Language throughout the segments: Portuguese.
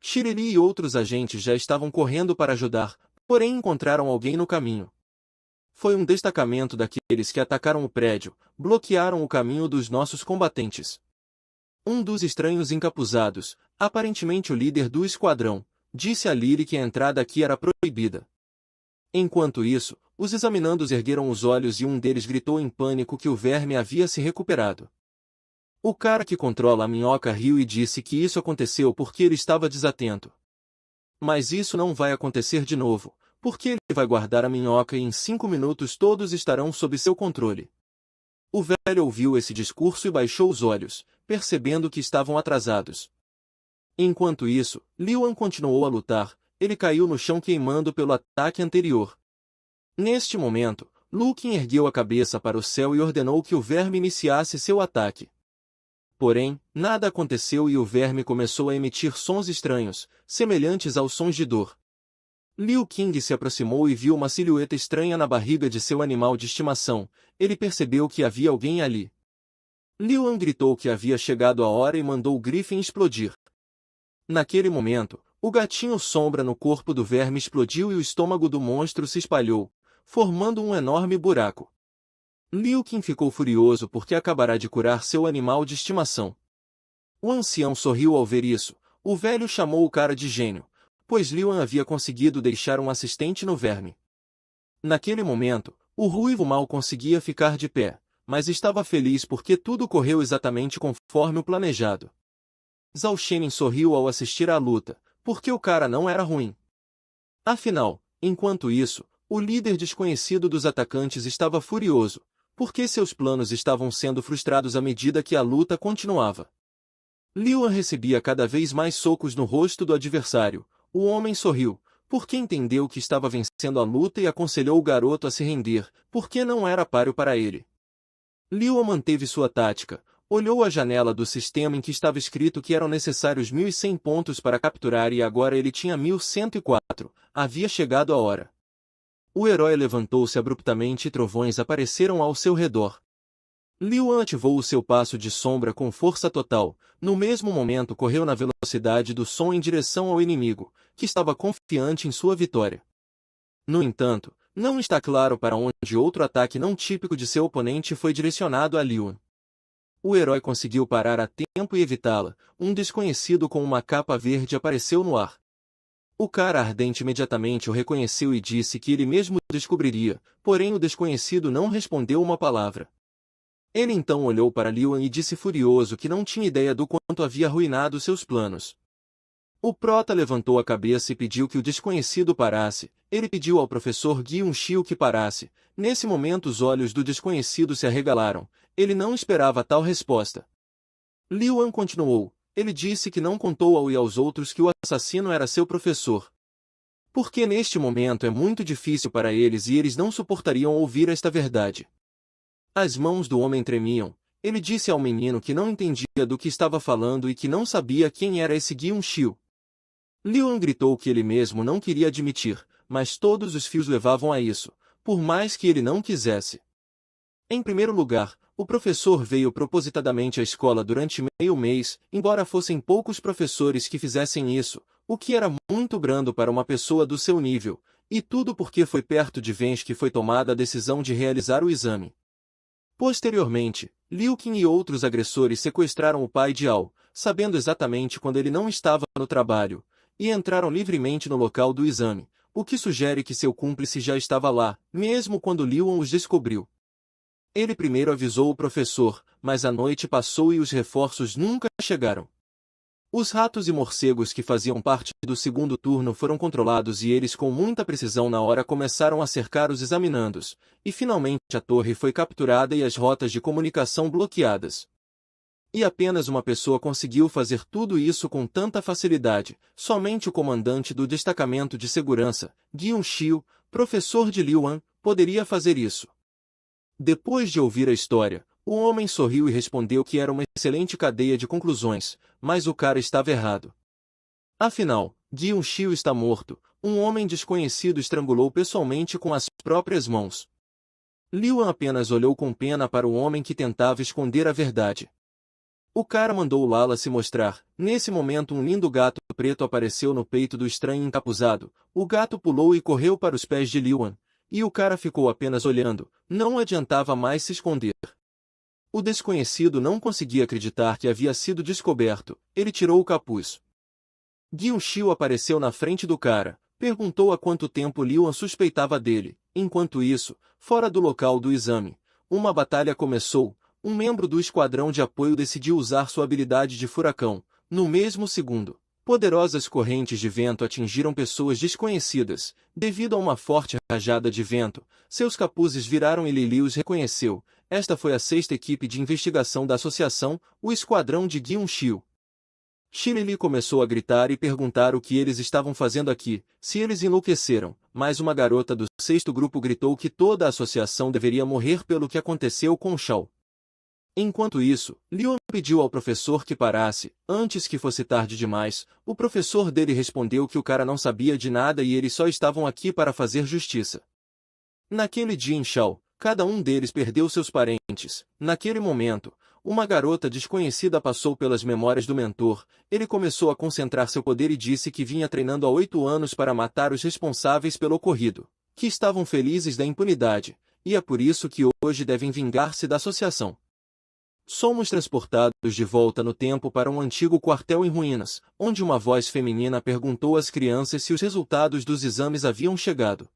Shirley e outros agentes já estavam correndo para ajudar, porém encontraram alguém no caminho. Foi um destacamento daqueles que atacaram o prédio, bloquearam o caminho dos nossos combatentes. Um dos estranhos encapuzados, aparentemente o líder do esquadrão, disse a Lily que a entrada aqui era proibida. Enquanto isso, os examinandos ergueram os olhos e um deles gritou em pânico que o verme havia se recuperado. O cara que controla a minhoca riu e disse que isso aconteceu porque ele estava desatento. Mas isso não vai acontecer de novo, porque ele vai guardar a minhoca e em 5 minutos todos estarão sob seu controle. O velho ouviu esse discurso e baixou os olhos, percebendo que estavam atrasados. Enquanto isso, Liuan continuou a lutar, ele caiu no chão queimando pelo ataque anterior. Neste momento, Lukin ergueu a cabeça para o céu e ordenou que o verme iniciasse seu ataque. Porém, nada aconteceu e o verme começou a emitir sons estranhos, semelhantes aos sons de dor. Liu Qing se aproximou e viu uma silhueta estranha na barriga de seu animal de estimação. Ele percebeu que havia alguém ali. Liuan gritou que havia chegado a hora e mandou o Griffin explodir. Naquele momento, o gatinho sombra no corpo do verme explodiu e o estômago do monstro se espalhou, formando um enorme buraco. Liu Qing ficou furioso porque acabará de curar seu animal de estimação. O ancião sorriu ao ver isso. O velho chamou o cara de gênio, pois Liuan havia conseguido deixar um assistente no verme. Naquele momento, o ruivo mal conseguia ficar de pé, mas estava feliz porque tudo correu exatamente conforme o planejado. Zhao Shenin sorriu ao assistir à luta, porque o cara não era ruim. Afinal, enquanto isso, o líder desconhecido dos atacantes estava furioso, porque seus planos estavam sendo frustrados à medida que a luta continuava. Liuan recebia cada vez mais socos no rosto do adversário. O homem sorriu, porque entendeu que estava vencendo a luta e aconselhou o garoto a se render, porque não era páreo para ele. Liuan manteve sua tática, olhou a janela do sistema em que estava escrito que eram necessários 1.100 pontos para capturar e agora ele tinha 1.104, havia chegado a hora. O herói levantou-se abruptamente e trovões apareceram ao seu redor. Liuan ativou o seu passo de sombra com força total, no mesmo momento correu na velocidade do som em direção ao inimigo, que estava confiante em sua vitória. No entanto, não está claro para onde outro ataque não típico de seu oponente foi direcionado a Liuan. O herói conseguiu parar a tempo e evitá-la. Um desconhecido com uma capa verde apareceu no ar. O cara ardente imediatamente o reconheceu e disse que ele mesmo descobriria, porém o desconhecido não respondeu uma palavra. Ele então olhou para Liuan e disse furioso que não tinha ideia do quanto havia arruinado seus planos. O prota levantou a cabeça e pediu que o desconhecido parasse. Ele pediu ao professor Gyun-Xiu que parasse. Nesse momento os olhos do desconhecido se arregalaram. Ele não esperava tal resposta. Liuan continuou. Ele disse que não contou ao e aos outros que o assassino era seu professor. Porque neste momento é muito difícil para eles e eles não suportariam ouvir esta verdade. As mãos do homem tremiam. Ele disse ao menino que não entendia do que estava falando e que não sabia quem era esse Gyun-Xiu. Liuan gritou que ele mesmo não queria admitir, mas todos os fios levavam a isso, por mais que ele não quisesse. Em primeiro lugar, o professor veio propositadamente à escola durante meio mês, embora fossem poucos professores que fizessem isso, o que era muito brando para uma pessoa do seu nível, e tudo porque foi perto de vez que foi tomada a decisão de realizar o exame. Posteriormente, Liu Qing e outros agressores sequestraram o pai de Ao, sabendo exatamente quando ele não estava no trabalho, e entraram livremente no local do exame, o que sugere que seu cúmplice já estava lá, mesmo quando Liuan os descobriu. Ele primeiro avisou o professor, mas a noite passou e os reforços nunca chegaram. Os ratos e morcegos que faziam parte do segundo turno foram controlados e eles com muita precisão na hora começaram a cercar os examinandos, e finalmente a torre foi capturada e as rotas de comunicação bloqueadas. E apenas uma pessoa conseguiu fazer tudo isso com tanta facilidade, somente o comandante do destacamento de segurança, Gyun-Xiu, professor de Liuan, poderia fazer isso. Depois de ouvir a história, o homem sorriu e respondeu que era uma excelente cadeia de conclusões, mas o cara estava errado. Afinal, Gyun-Xiu está morto, um homem desconhecido estrangulou pessoalmente com as próprias mãos. Liuan apenas olhou com pena para o homem que tentava esconder a verdade. O cara mandou Lala se mostrar. Nesse momento um lindo gato preto apareceu no peito do estranho encapuzado. O gato pulou e correu para os pés de Liuan. E o cara ficou apenas olhando. Não adiantava mais se esconder. O desconhecido não conseguia acreditar que havia sido descoberto. Ele tirou o capuz. Gyun-Xiu apareceu na frente do cara. Perguntou há quanto tempo Liuan suspeitava dele. Enquanto isso, fora do local do exame, uma batalha começou. Um membro do esquadrão de apoio decidiu usar sua habilidade de furacão. No mesmo segundo, poderosas correntes de vento atingiram pessoas desconhecidas. Devido a uma forte rajada de vento, seus capuzes viraram e Lili os reconheceu. Esta foi a sexta equipe de investigação da associação, o esquadrão de Gyun-Xiu. Lili começou a gritar e perguntar o que eles estavam fazendo aqui, se eles enlouqueceram, mas uma garota do sexto grupo gritou que toda a associação deveria morrer pelo que aconteceu com Shao. Enquanto isso, Liuan pediu ao professor que parasse, antes que fosse tarde demais. O professor dele respondeu que o cara não sabia de nada e eles só estavam aqui para fazer justiça. Naquele dia em Shao, cada um deles perdeu seus parentes. Naquele momento, uma garota desconhecida passou pelas memórias do mentor. Ele começou a concentrar seu poder e disse que vinha treinando há 8 anos para matar os responsáveis pelo ocorrido, que estavam felizes da impunidade, e é por isso que hoje devem vingar-se da associação. Somos transportados de volta no tempo para um antigo quartel em ruínas, onde uma voz feminina perguntou às crianças se os resultados dos exames haviam chegado.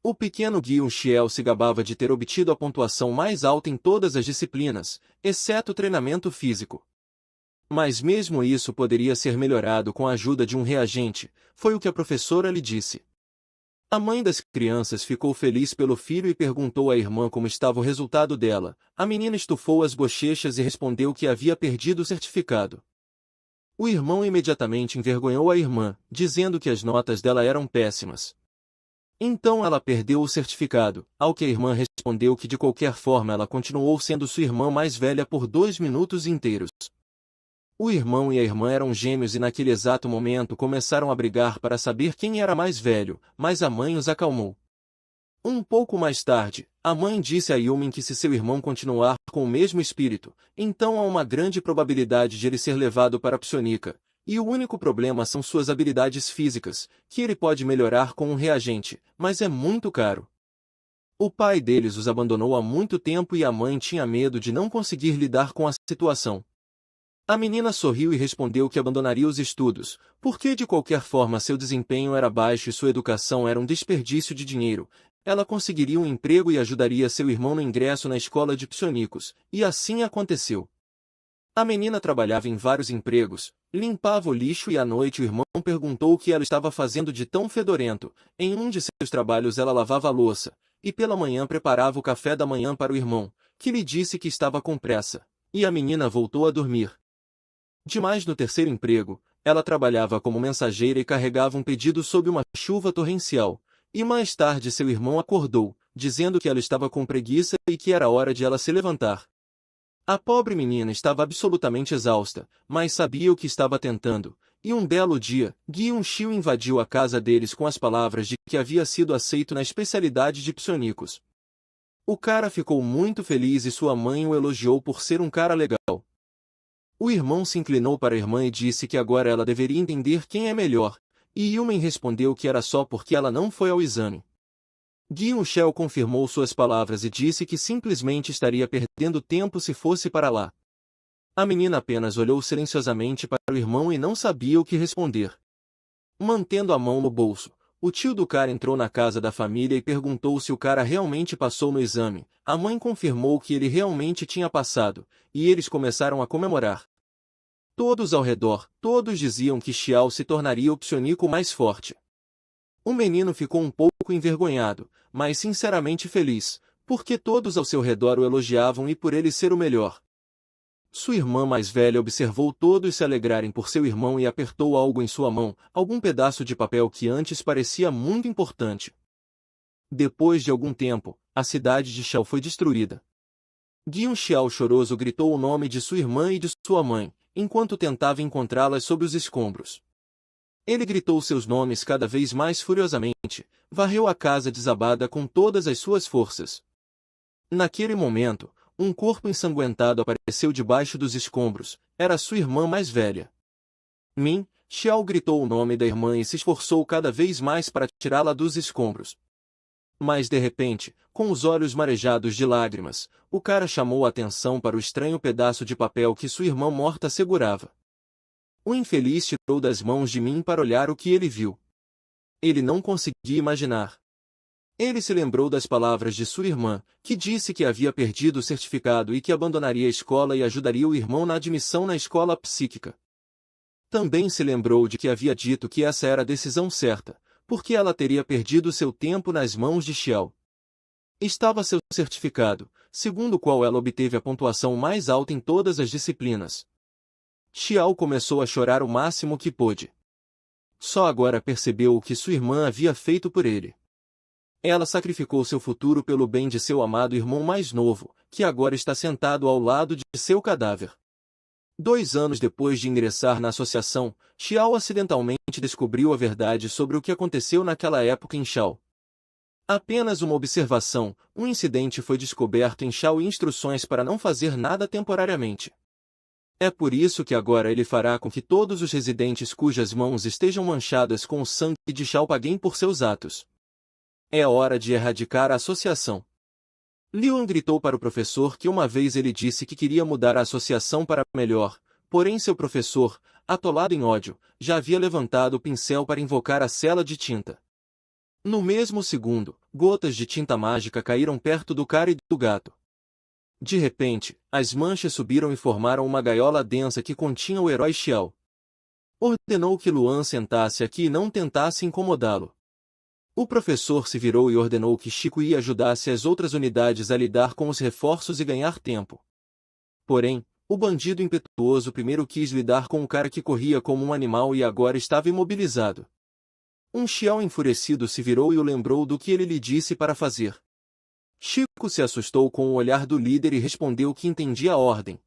O pequeno Gyun-Xiu se gabava de ter obtido a pontuação mais alta em todas as disciplinas, exceto treinamento físico. Mas mesmo isso poderia ser melhorado com a ajuda de um reagente, foi o que a professora lhe disse. A mãe das crianças ficou feliz pelo filho e perguntou à irmã como estava o resultado dela. A menina estufou as bochechas e respondeu que havia perdido o certificado. O irmão imediatamente envergonhou a irmã, dizendo que as notas dela eram péssimas. Então ela perdeu o certificado, ao que a irmã respondeu que de qualquer forma ela continuou sendo sua irmã mais velha por 2 minutos inteiros. O irmão e a irmã eram gêmeos e naquele exato momento começaram a brigar para saber quem era mais velho, mas a mãe os acalmou. Um pouco mais tarde, a mãe disse a Yumin que se seu irmão continuar com o mesmo espírito, então há uma grande probabilidade de ele ser levado para a psionica, e o único problema são suas habilidades físicas, que ele pode melhorar com um reagente, mas é muito caro. O pai deles os abandonou há muito tempo e a mãe tinha medo de não conseguir lidar com a situação. A menina sorriu e respondeu que abandonaria os estudos, porque de qualquer forma seu desempenho era baixo e sua educação era um desperdício de dinheiro. Ela conseguiria um emprego e ajudaria seu irmão no ingresso na escola de psionicos, e assim aconteceu. A menina trabalhava em vários empregos, limpava o lixo e à noite o irmão perguntou o que ela estava fazendo de tão fedorento. Em um de seus trabalhos ela lavava a louça, e pela manhã preparava o café da manhã para o irmão, que lhe disse que estava com pressa, e a menina voltou a dormir. Demais no terceiro emprego, ela trabalhava como mensageira e carregava um pedido sob uma chuva torrencial, e mais tarde seu irmão acordou, dizendo que ela estava com preguiça e que era hora de ela se levantar. A pobre menina estava absolutamente exausta, mas sabia o que estava tentando, e um belo dia, Gyun-Xiu invadiu a casa deles com as palavras de que havia sido aceito na especialidade de psionicos. O cara ficou muito feliz e sua mãe o elogiou por ser um cara legal. O irmão se inclinou para a irmã e disse que agora ela deveria entender quem é melhor, e Yumen respondeu que era só porque ela não foi ao exame. Gyun-Xiu confirmou suas palavras e disse que simplesmente estaria perdendo tempo se fosse para lá. A menina apenas olhou silenciosamente para o irmão e não sabia o que responder. Mantendo a mão no bolso, o tio do cara entrou na casa da família e perguntou se o cara realmente passou no exame. A mãe confirmou que ele realmente tinha passado, e eles começaram a comemorar. Todos ao redor, todos diziam que Xiao se tornaria o psionico mais forte. O menino ficou um pouco envergonhado, mas sinceramente feliz, porque todos ao seu redor o elogiavam e por ele ser o melhor. Sua irmã mais velha observou todos se alegrarem por seu irmão e apertou algo em sua mão, algum pedaço de papel que antes parecia muito importante. Depois de algum tempo, a cidade de Xiao foi destruída. Gyun-Xiao choroso gritou o nome de sua irmã e de sua mãe, enquanto tentava encontrá-las sob os escombros. Ele gritou seus nomes cada vez mais furiosamente, varreu a casa desabada com todas as suas forças. Naquele momento, Um corpo ensanguentado apareceu debaixo dos escombros. Era sua irmã mais velha. Min, Xiao gritou o nome da irmã e se esforçou cada vez mais para tirá-la dos escombros. Mas de repente, com os olhos marejados de lágrimas, o cara chamou a atenção para o estranho pedaço de papel que sua irmã morta segurava. O infeliz tirou das mãos de Min para olhar o que ele viu. Ele não conseguia imaginar. Ele se lembrou das palavras de sua irmã, que disse que havia perdido o certificado e que abandonaria a escola e ajudaria o irmão na admissão na escola psíquica. Também se lembrou de que havia dito que essa era a decisão certa, porque ela teria perdido seu tempo nas mãos de Xiao. Estava seu certificado, segundo o qual ela obteve a pontuação mais alta em todas as disciplinas. Xiao começou a chorar o máximo que pôde. Só agora percebeu o que sua irmã havia feito por ele. Ela sacrificou seu futuro pelo bem de seu amado irmão mais novo, que agora está sentado ao lado de seu cadáver. 2 anos depois de ingressar na associação, Xiao acidentalmente descobriu a verdade sobre o que aconteceu naquela época em Shao. Apenas uma observação, um incidente foi descoberto em Shao e instruções para não fazer nada temporariamente. É por isso que agora ele fará com que todos os residentes cujas mãos estejam manchadas com o sangue de Shao paguem por seus atos. É hora de erradicar a associação. Liuan gritou para o professor que uma vez ele disse que queria mudar a associação para melhor, porém seu professor, atolado em ódio, já havia levantado o pincel para invocar a cela de tinta. No mesmo segundo, gotas de tinta mágica caíram perto do cara e do gato. De repente, as manchas subiram e formaram uma gaiola densa que continha o herói Xiao. Ordenou que Luan sentasse aqui e não tentasse incomodá-lo. O professor se virou e ordenou que Chico Yi ajudasse as outras unidades a lidar com os reforços e ganhar tempo. Porém, o bandido impetuoso primeiro quis lidar com o cara que corria como um animal e agora estava imobilizado. Um Xiao enfurecido se virou e o lembrou do que ele lhe disse para fazer. Chico se assustou com o olhar do líder e respondeu que entendia a ordem.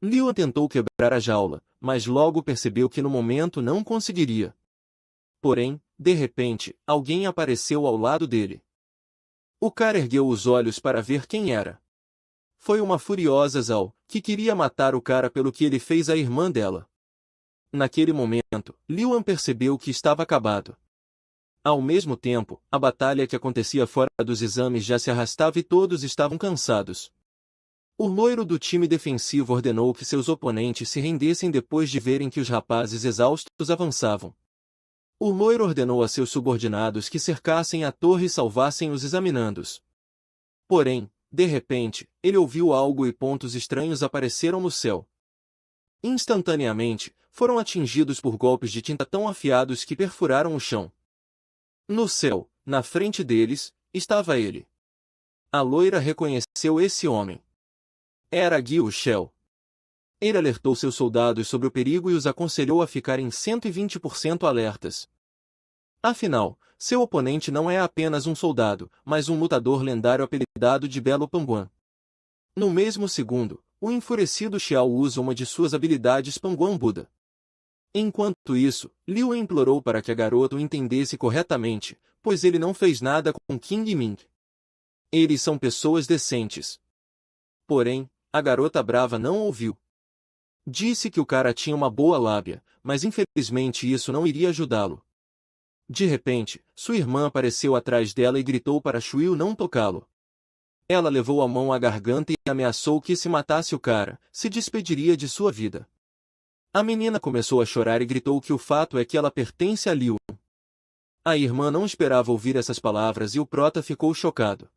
Liuan tentou quebrar a jaula, mas logo percebeu que no momento não conseguiria. Porém, de repente, alguém apareceu ao lado dele. O cara ergueu os olhos para ver quem era. Foi uma furiosa Zhao, que queria matar o cara pelo que ele fez à irmã dela. Naquele momento, Liuan percebeu que estava acabado. Ao mesmo tempo, a batalha que acontecia fora dos exames já se arrastava e todos estavam cansados. O loiro do time defensivo ordenou que seus oponentes se rendessem depois de verem que os rapazes exaustos avançavam. O loiro ordenou a seus subordinados que cercassem a torre e salvassem os examinandos. Porém, de repente, ele ouviu algo e pontos estranhos apareceram no céu. Instantaneamente, foram atingidos por golpes de tinta tão afiados que perfuraram o chão. No céu, na frente deles, estava ele. A loira reconheceu esse homem. Era Guo Shell. Ele alertou seus soldados sobre o perigo e os aconselhou a ficarem 120% alertas. Afinal, seu oponente não é apenas um soldado, mas um lutador lendário apelidado de Belo Panguan. No mesmo segundo, o enfurecido Xiao usa uma de suas habilidades Panguan Buda. Enquanto isso, Liu implorou para que a garota o entendesse corretamente, pois ele não fez nada com Qing e Ming. Eles são pessoas decentes. Porém, a garota brava não ouviu. Disse que o cara tinha uma boa lábia, mas infelizmente isso não iria ajudá-lo. De repente, sua irmã apareceu atrás dela e gritou para Shuiu não tocá-lo. Ela levou a mão à garganta e ameaçou que se matasse o cara, se despediria de sua vida. A menina começou a chorar e gritou que o fato é que ela pertence a Liu. A irmã não esperava ouvir essas palavras e o prota ficou chocado.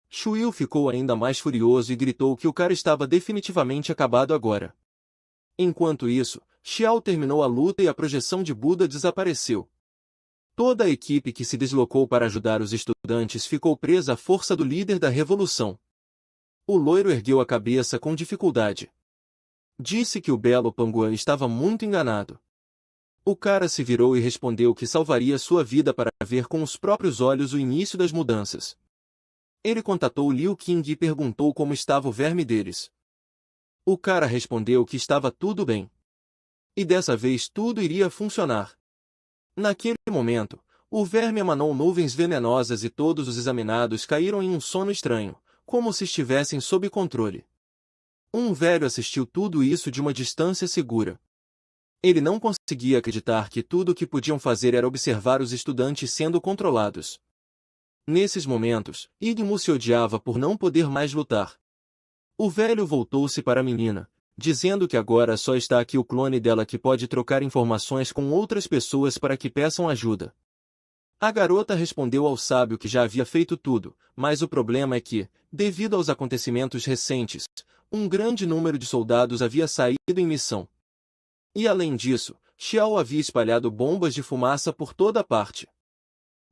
Shuiu ficou ainda mais furioso e gritou que o cara estava definitivamente acabado agora. Enquanto isso, Xiao terminou a luta e a projeção de Buda desapareceu. Toda a equipe que se deslocou para ajudar os estudantes ficou presa à força do líder da revolução. O loiro ergueu a cabeça com dificuldade. Disse que o Belo Panguan estava muito enganado. O cara se virou e respondeu que salvaria sua vida para ver com os próprios olhos o início das mudanças. Ele contatou Liu Qing e perguntou como estava o verme deles. O cara respondeu que estava tudo bem. E dessa vez tudo iria funcionar. Naquele momento, o verme emanou nuvens venenosas e todos os examinados caíram em um sono estranho, como se estivessem sob controle. Um velho assistiu tudo isso de uma distância segura. Ele não conseguia acreditar que tudo o que podiam fazer era observar os estudantes sendo controlados. Nesses momentos, Igmu se odiava por não poder mais lutar. O velho voltou-se para a menina, dizendo que agora só está aqui o clone dela que pode trocar informações com outras pessoas para que peçam ajuda. A garota respondeu ao sábio que já havia feito tudo, mas o problema é que, devido aos acontecimentos recentes, um grande número de soldados havia saído em missão. E além disso, Xiao havia espalhado bombas de fumaça por toda parte.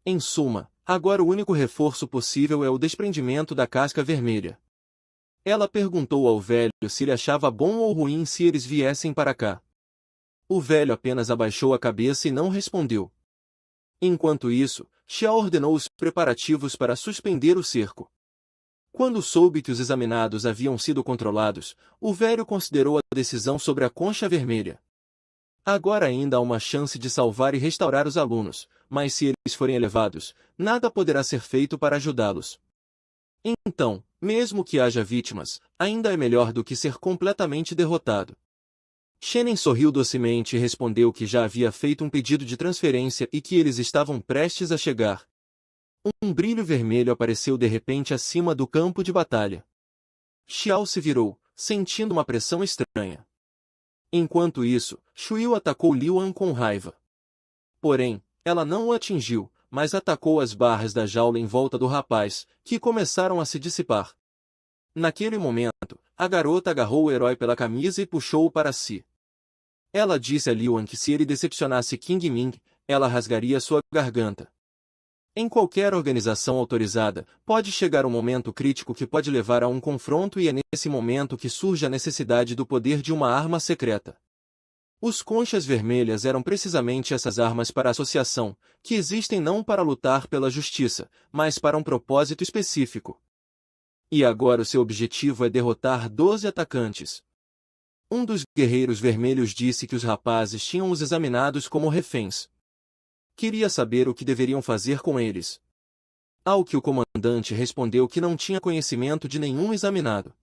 Em suma, agora o único reforço possível é o desprendimento da casca vermelha. Ela perguntou ao velho se ele achava bom ou ruim se eles viessem para cá. O velho apenas abaixou a cabeça e não respondeu. Enquanto isso, Xiao ordenou os preparativos para suspender o cerco. Quando soube que os examinados haviam sido controlados, o velho considerou a decisão sobre a concha vermelha. Agora ainda há uma chance de salvar e restaurar os alunos, mas se eles forem elevados, nada poderá ser feito para ajudá-los. Então, mesmo que haja vítimas, ainda é melhor do que ser completamente derrotado. Shenen sorriu docemente e respondeu que já havia feito um pedido de transferência e que eles estavam prestes a chegar. Um brilho vermelho apareceu de repente acima do campo de batalha. Xiao se virou, sentindo uma pressão estranha. Enquanto isso, Shuyu atacou Liu An com raiva. Porém, ela não o atingiu, mas atacou as barras da jaula em volta do rapaz, que começaram a se dissipar. Naquele momento, a garota agarrou o herói pela camisa e puxou-o para si. Ela disse a Liu An que se ele decepcionasse King Ming, ela rasgaria sua garganta. Em qualquer organização autorizada, pode chegar um momento crítico que pode levar a um confronto e é nesse momento que surge a necessidade do poder de uma arma secreta. Os conchas vermelhas eram precisamente essas armas para a associação, que existem não para lutar pela justiça, mas para um propósito específico. E agora o seu objetivo é derrotar 12 atacantes. Um dos guerreiros vermelhos disse que os rapazes tinham os examinados como reféns. Queria saber o que deveriam fazer com eles. Ao que o comandante respondeu que não tinha conhecimento de nenhum examinado.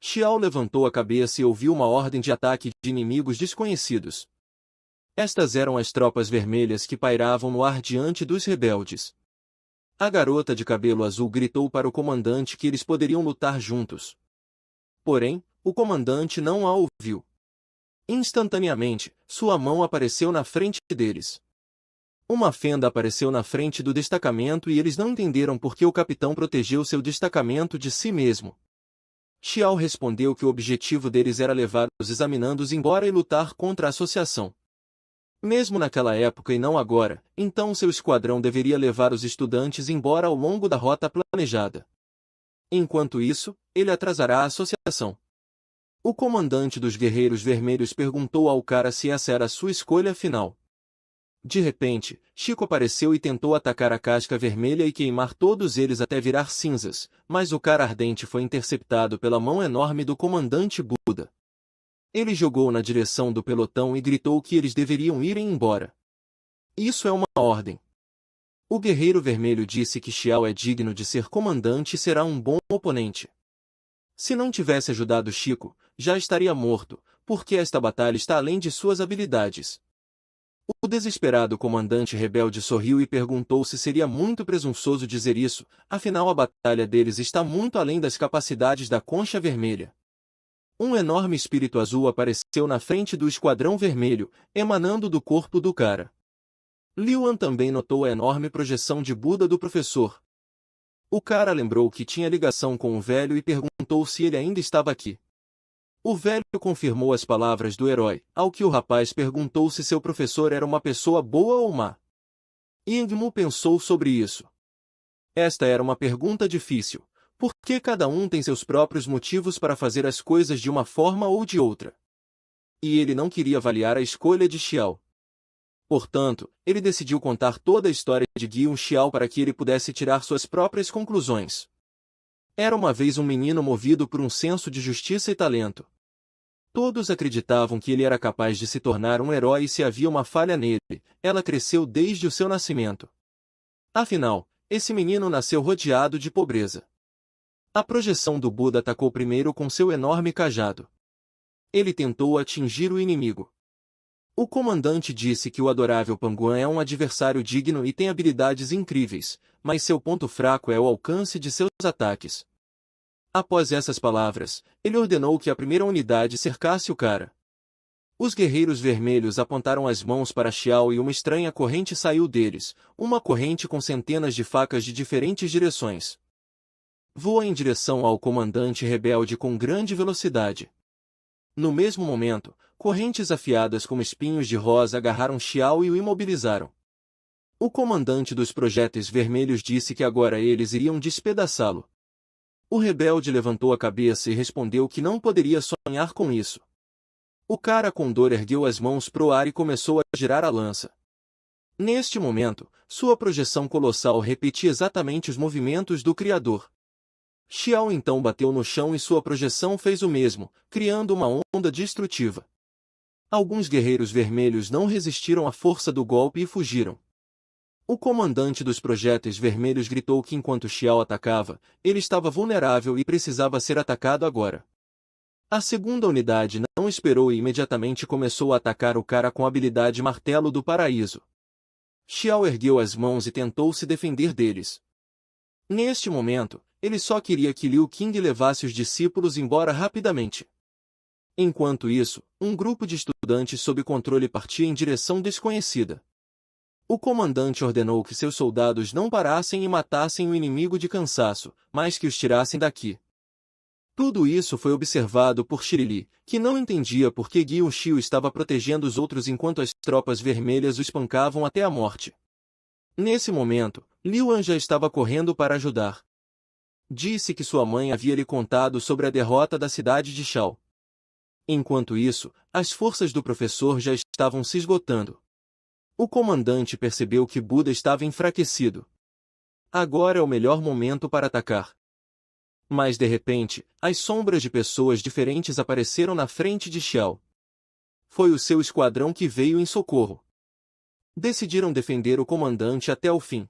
Xiao levantou a cabeça e ouviu uma ordem de ataque de inimigos desconhecidos. Estas eram as tropas vermelhas que pairavam no ar diante dos rebeldes. A garota de cabelo azul gritou para o comandante que eles poderiam lutar juntos. Porém, o comandante não a ouviu. Instantaneamente, sua mão apareceu na frente deles. Uma fenda apareceu na frente do destacamento e eles não entenderam por que o capitão protegeu seu destacamento de si mesmo. Xiao respondeu que o objetivo deles era levar os examinandos embora e lutar contra a associação. Mesmo naquela época e não agora, então seu esquadrão deveria levar os estudantes embora ao longo da rota planejada. Enquanto isso, ele atrasará a associação. O comandante dos Guerreiros Vermelhos perguntou ao cara se essa era a sua escolha final. De repente, Chico apareceu e tentou atacar a casca vermelha e queimar todos eles até virar cinzas, mas o cara ardente foi interceptado pela mão enorme do comandante Buda. Ele jogou na direção do pelotão e gritou que eles deveriam ir embora. Isso é uma ordem. O Guerreiro Vermelho disse que Xiao é digno de ser comandante e será um bom oponente. Se não tivesse ajudado Chico, já estaria morto, porque esta batalha está além de suas habilidades. O desesperado comandante rebelde sorriu e perguntou se seria muito presunçoso dizer isso, afinal a batalha deles está muito além das capacidades da Concha Vermelha. Um enorme espírito azul apareceu na frente do esquadrão vermelho, emanando do corpo do cara. Liu An também notou a enorme projeção de Buda do professor. O cara lembrou que tinha ligação com o velho e perguntou se ele ainda estava aqui. O velho confirmou as palavras do herói, ao que o rapaz perguntou se seu professor era uma pessoa boa ou má. Yingmu pensou sobre isso. Esta era uma pergunta difícil, porque cada um tem seus próprios motivos para fazer as coisas de uma forma ou de outra. E ele não queria avaliar a escolha de Xiao. Portanto, ele decidiu contar toda a história de Guion Xiao para que ele pudesse tirar suas próprias conclusões. Era uma vez um menino movido por um senso de justiça e talento. Todos acreditavam que ele era capaz de se tornar um herói e se havia uma falha nele, ela cresceu desde o seu nascimento. Afinal, esse menino nasceu rodeado de pobreza. A projeção do Buda atacou primeiro com seu enorme cajado. Ele tentou atingir o inimigo. O comandante disse que o adorável Panguan é um adversário digno e tem habilidades incríveis, mas seu ponto fraco é o alcance de seus ataques. Após essas palavras, ele ordenou que a primeira unidade cercasse o cara. Os guerreiros vermelhos apontaram as mãos para Xiao e uma estranha corrente saiu deles, uma corrente com centenas de facas de diferentes direções. Voa em direção ao comandante rebelde com grande velocidade. No mesmo momento, correntes afiadas como espinhos de rosa agarraram Xiao e o imobilizaram. O comandante dos projéteis vermelhos disse que agora eles iriam despedaçá-lo. O rebelde levantou a cabeça e respondeu que não poderia sonhar com isso. O cara com dor ergueu as mãos pro ar e começou a girar a lança. Neste momento, sua projeção colossal repetia exatamente os movimentos do Criador. Xiao então bateu no chão e sua projeção fez o mesmo, criando uma onda destrutiva. Alguns guerreiros vermelhos não resistiram à força do golpe e fugiram. O comandante dos projéteis vermelhos gritou que enquanto Xiao atacava, ele estava vulnerável e precisava ser atacado agora. A segunda unidade não esperou e imediatamente começou a atacar o cara com a habilidade Martelo do Paraíso. Xiao ergueu as mãos e tentou se defender deles. Neste momento, ele só queria que Liu Qing levasse os discípulos embora rapidamente. Enquanto isso, um grupo de estudantes sob controle partia em direção desconhecida. O comandante ordenou que seus soldados não parassem e matassem o inimigo de cansaço, mas que os tirassem daqui. Tudo isso foi observado por Shirili, que não entendia por que Guion Xiu estava protegendo os outros enquanto as tropas vermelhas o espancavam até a morte. Nesse momento, Liu An já estava correndo para ajudar. Disse que sua mãe havia lhe contado sobre a derrota da cidade de Shao. Enquanto isso, as forças do professor já estavam se esgotando. O comandante percebeu que Buda estava enfraquecido. Agora é o melhor momento para atacar. Mas de repente, as sombras de pessoas diferentes apareceram na frente de Xiao. Foi o seu esquadrão que veio em socorro. Decidiram defender o comandante até o fim.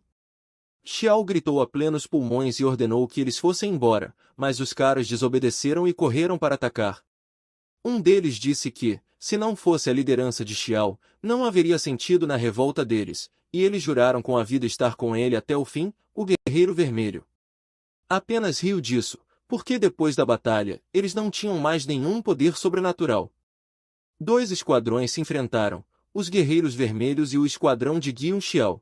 Xiao gritou a plenos pulmões e ordenou que eles fossem embora, mas os caras desobedeceram e correram para atacar. Um deles disse que, se não fosse a liderança de Xiao, não haveria sentido na revolta deles, e eles juraram com a vida estar com ele até o fim, o guerreiro vermelho. Apenas riu disso, porque depois da batalha, eles não tinham mais nenhum poder sobrenatural. Dois esquadrões se enfrentaram, os guerreiros vermelhos e o esquadrão de Guion Xiao.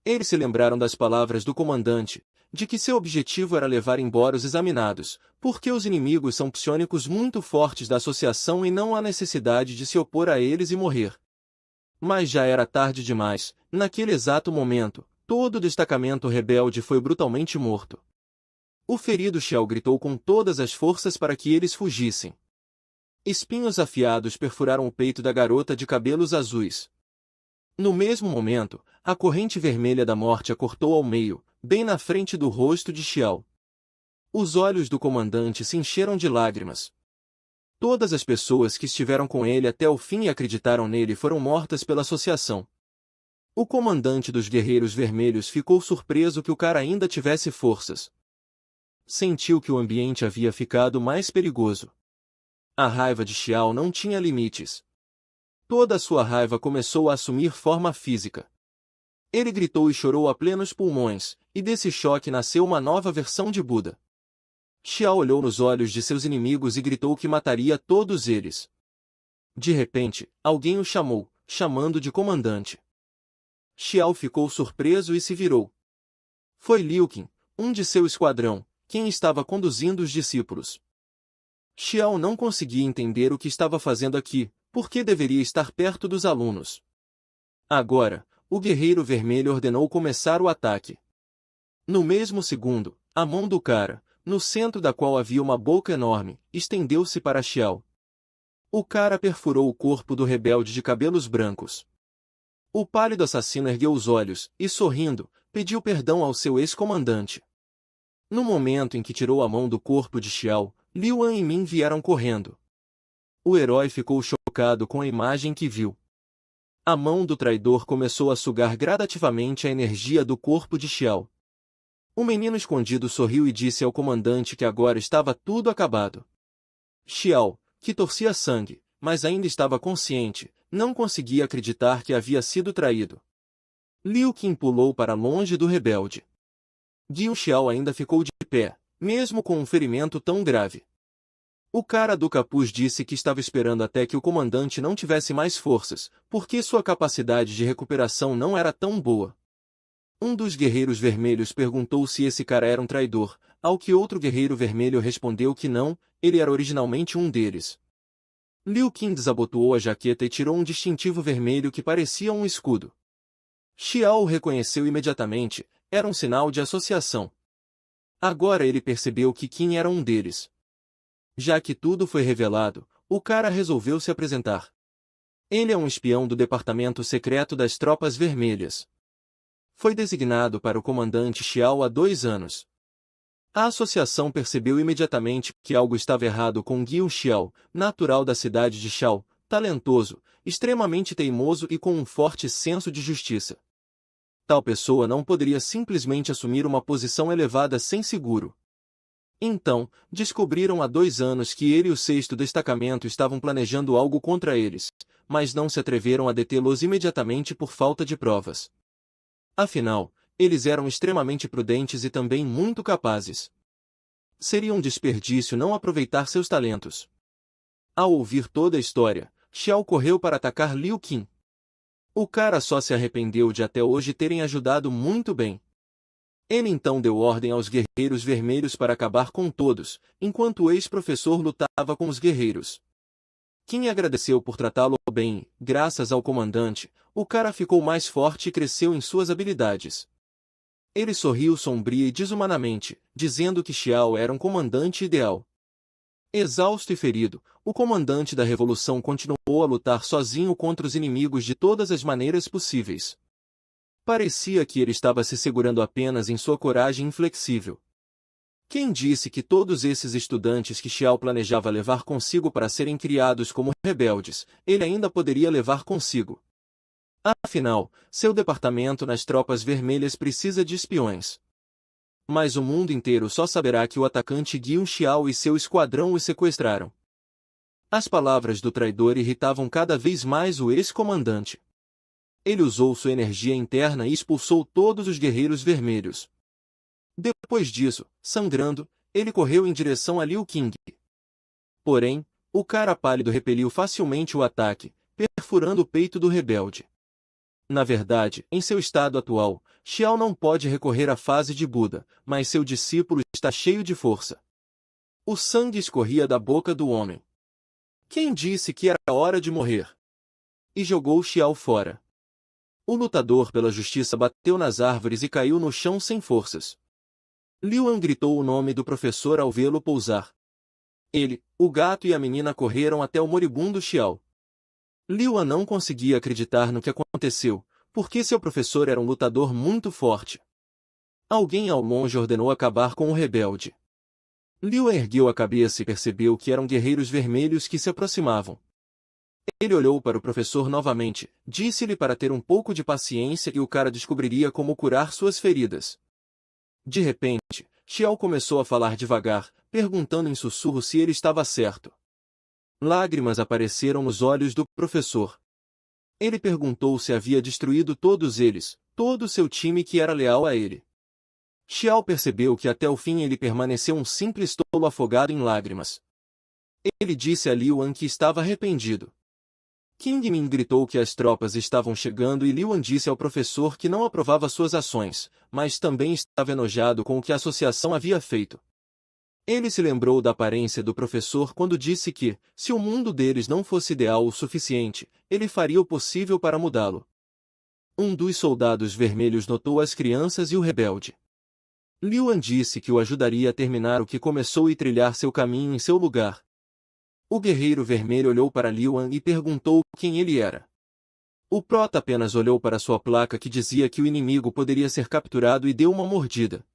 Eles se lembraram das palavras do comandante, de que seu objetivo era levar embora os examinados, porque os inimigos são psionicos muito fortes da associação e não há necessidade de se opor a eles e morrer. Mas já era tarde demais, naquele exato momento, todo o destacamento rebelde foi brutalmente morto. O ferido Xiao gritou com todas as forças para que eles fugissem. Espinhos afiados perfuraram o peito da garota de cabelos azuis. No mesmo momento, a corrente vermelha da morte a cortou ao meio, bem na frente do rosto de Xiao. Os olhos do comandante se encheram de lágrimas. Todas as pessoas que estiveram com ele até o fim e acreditaram nele foram mortas pela associação. O comandante dos Guerreiros Vermelhos ficou surpreso que o cara ainda tivesse forças. Sentiu que o ambiente havia ficado mais perigoso. A raiva de Xiao não tinha limites. Toda a sua raiva começou a assumir forma física. Ele gritou e chorou a plenos pulmões, e desse choque nasceu uma nova versão de Buda. Xiao olhou nos olhos de seus inimigos e gritou que mataria todos eles. De repente, alguém o chamou, chamando de comandante. Xiao ficou surpreso e se virou. Foi Liu Qing, um de seu esquadrão, quem estava conduzindo os discípulos. Xiao não conseguia entender o que estava fazendo aqui, porque deveria estar perto dos alunos. Agora, o guerreiro vermelho ordenou começar o ataque. No mesmo segundo, a mão do cara, no centro da qual havia uma boca enorme, estendeu-se para Xiao. O cara perfurou o corpo do rebelde de cabelos brancos. O pálido assassino ergueu os olhos e, sorrindo, pediu perdão ao seu ex-comandante. No momento em que tirou a mão do corpo de Xiao, Liu An e Min vieram correndo. O herói ficou chocado com a imagem que viu. A mão do traidor começou a sugar gradativamente a energia do corpo de Xiao. O menino escondido sorriu e disse ao comandante que agora estava tudo acabado. Xiao, que torcia sangue, mas ainda estava consciente, não conseguia acreditar que havia sido traído. Liu Qin pulou para longe do rebelde. Guiu Xiao ainda ficou de pé, mesmo com um ferimento tão grave. O cara do capuz disse que estava esperando até que o comandante não tivesse mais forças, porque sua capacidade de recuperação não era tão boa. Um dos guerreiros vermelhos perguntou se esse cara era um traidor, ao que outro guerreiro vermelho respondeu que não, ele era originalmente um deles. Liu Qin desabotoou a jaqueta e tirou um distintivo vermelho que parecia um escudo. Xiao o reconheceu imediatamente, era um sinal de associação. Agora ele percebeu que Qin era um deles. Já que tudo foi revelado, o cara resolveu se apresentar. Ele é um espião do Departamento Secreto das Tropas Vermelhas. Foi designado para o comandante Xiao há 2 anos. A associação percebeu imediatamente que algo estava errado com Guiu Xiao, natural da cidade de Xiao, talentoso, extremamente teimoso e com um forte senso de justiça. Tal pessoa não poderia simplesmente assumir uma posição elevada sem seguro. Então, descobriram há 2 anos que ele e o 6º destacamento estavam planejando algo contra eles, mas não se atreveram a detê-los imediatamente por falta de provas. Afinal, eles eram extremamente prudentes e também muito capazes. Seria um desperdício não aproveitar seus talentos. Ao ouvir toda a história, Xiao correu para atacar Liu Qin. O cara só se arrependeu de até hoje terem ajudado muito bem. Ele então deu ordem aos guerreiros vermelhos para acabar com todos, enquanto o ex-professor lutava com os guerreiros. Qin agradeceu por tratá-lo bem, graças ao comandante, o cara ficou mais forte e cresceu em suas habilidades. Ele sorriu sombria e desumanamente, dizendo que Xiao era um comandante ideal. Exausto e ferido, o comandante da revolução continuou a lutar sozinho contra os inimigos de todas as maneiras possíveis. Parecia que ele estava se segurando apenas em sua coragem inflexível. Quem disse que todos esses estudantes que Xiao planejava levar consigo para serem criados como rebeldes, ele ainda poderia levar consigo? Afinal, seu departamento nas Tropas Vermelhas precisa de espiões. Mas o mundo inteiro só saberá que o atacante Guiu Xiao e seu esquadrão o sequestraram. As palavras do traidor irritavam cada vez mais o ex-comandante. Ele usou sua energia interna e expulsou todos os guerreiros vermelhos. Depois disso, sangrando, ele correu em direção a Liu Qin. Porém, o cara pálido repeliu facilmente o ataque, perfurando o peito do rebelde. Na verdade, em seu estado atual, Xiao não pode recorrer à fase de Buda, mas seu discípulo está cheio de força. O sangue escorria da boca do homem. Quem disse que era hora de morrer? E jogou Xiao fora. O lutador pela justiça bateu nas árvores e caiu no chão sem forças. Liu An gritou o nome do professor ao vê-lo pousar. Ele, o gato e a menina correram até o moribundo Xiao. Liu An não conseguia acreditar no que aconteceu, porque seu professor era um lutador muito forte. Alguém ao longe ordenou acabar com o rebelde. Liu An ergueu a cabeça e percebeu que eram guerreiros vermelhos que se aproximavam. Ele olhou para o professor novamente, disse-lhe para ter um pouco de paciência e o cara descobriria como curar suas feridas. De repente, Xiao começou a falar devagar, perguntando em sussurro se ele estava certo. Lágrimas apareceram nos olhos do professor. Ele perguntou se havia destruído todos eles, todo o seu time que era leal a ele. Xiao percebeu que até o fim ele permaneceu um simples tolo afogado em lágrimas. Ele disse a Liu An que estava arrependido. King Min gritou que as tropas estavam chegando e Liu An disse ao professor que não aprovava suas ações, mas também estava enojado com o que a associação havia feito. Ele se lembrou da aparência do professor quando disse que, se o mundo deles não fosse ideal o suficiente, ele faria o possível para mudá-lo. Um dos soldados vermelhos notou as crianças e o rebelde. Liu An disse que o ajudaria a terminar o que começou e trilhar seu caminho em seu lugar. O guerreiro vermelho olhou para Liu An e perguntou quem ele era. O prota apenas olhou para sua placa que dizia que o inimigo poderia ser capturado e deu uma mordida.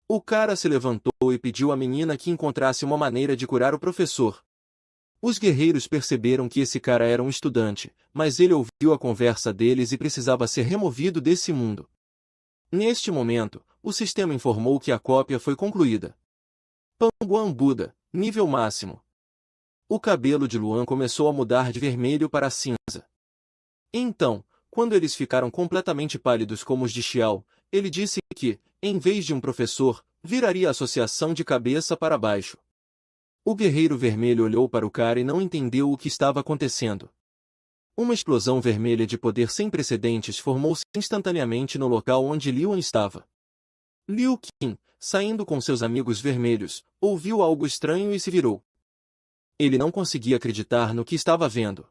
O cara se levantou e pediu à menina que encontrasse uma maneira de curar o professor. Os guerreiros perceberam que esse cara era um estudante, mas ele ouviu a conversa deles e precisava ser removido desse mundo. Neste momento, o sistema informou que a cópia foi concluída. Panguan Buda, nível máximo. O cabelo de Luan começou a mudar de vermelho para cinza. Então, quando eles ficaram completamente pálidos como os de Xiao, ele disse que, em vez de um professor, viraria a associação de cabeça para baixo. O guerreiro vermelho olhou para o cara e não entendeu o que estava acontecendo. Uma explosão vermelha de poder sem precedentes formou-se instantaneamente no local onde Liuan estava. Liu Qin, saindo com seus amigos vermelhos, ouviu algo estranho e se virou. Ele não conseguia acreditar no que estava vendo.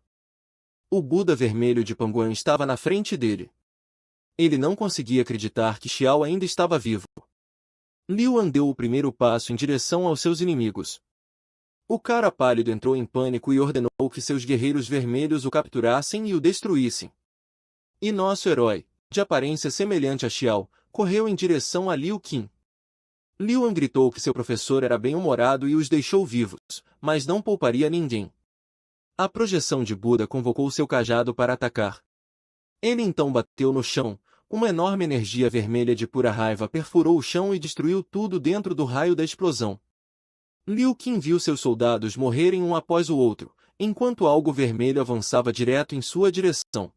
O Buda vermelho de Panguan estava na frente dele. Ele não conseguia acreditar que Xiao ainda estava vivo. Liuan deu o primeiro passo em direção aos seus inimigos. O cara pálido entrou em pânico e ordenou que seus guerreiros vermelhos o capturassem e o destruíssem. E nosso herói, de aparência semelhante a Xiao, correu em direção a Liu Qin. Liuan gritou que seu professor era bem-humorado e os deixou vivos, mas não pouparia ninguém. A projeção de Buda convocou seu cajado para atacar. Ele então bateu no chão. Uma enorme energia vermelha de pura raiva perfurou o chão e destruiu tudo dentro do raio da explosão. Liu Qin viu seus soldados morrerem um após o outro, enquanto algo vermelho avançava direto em sua direção.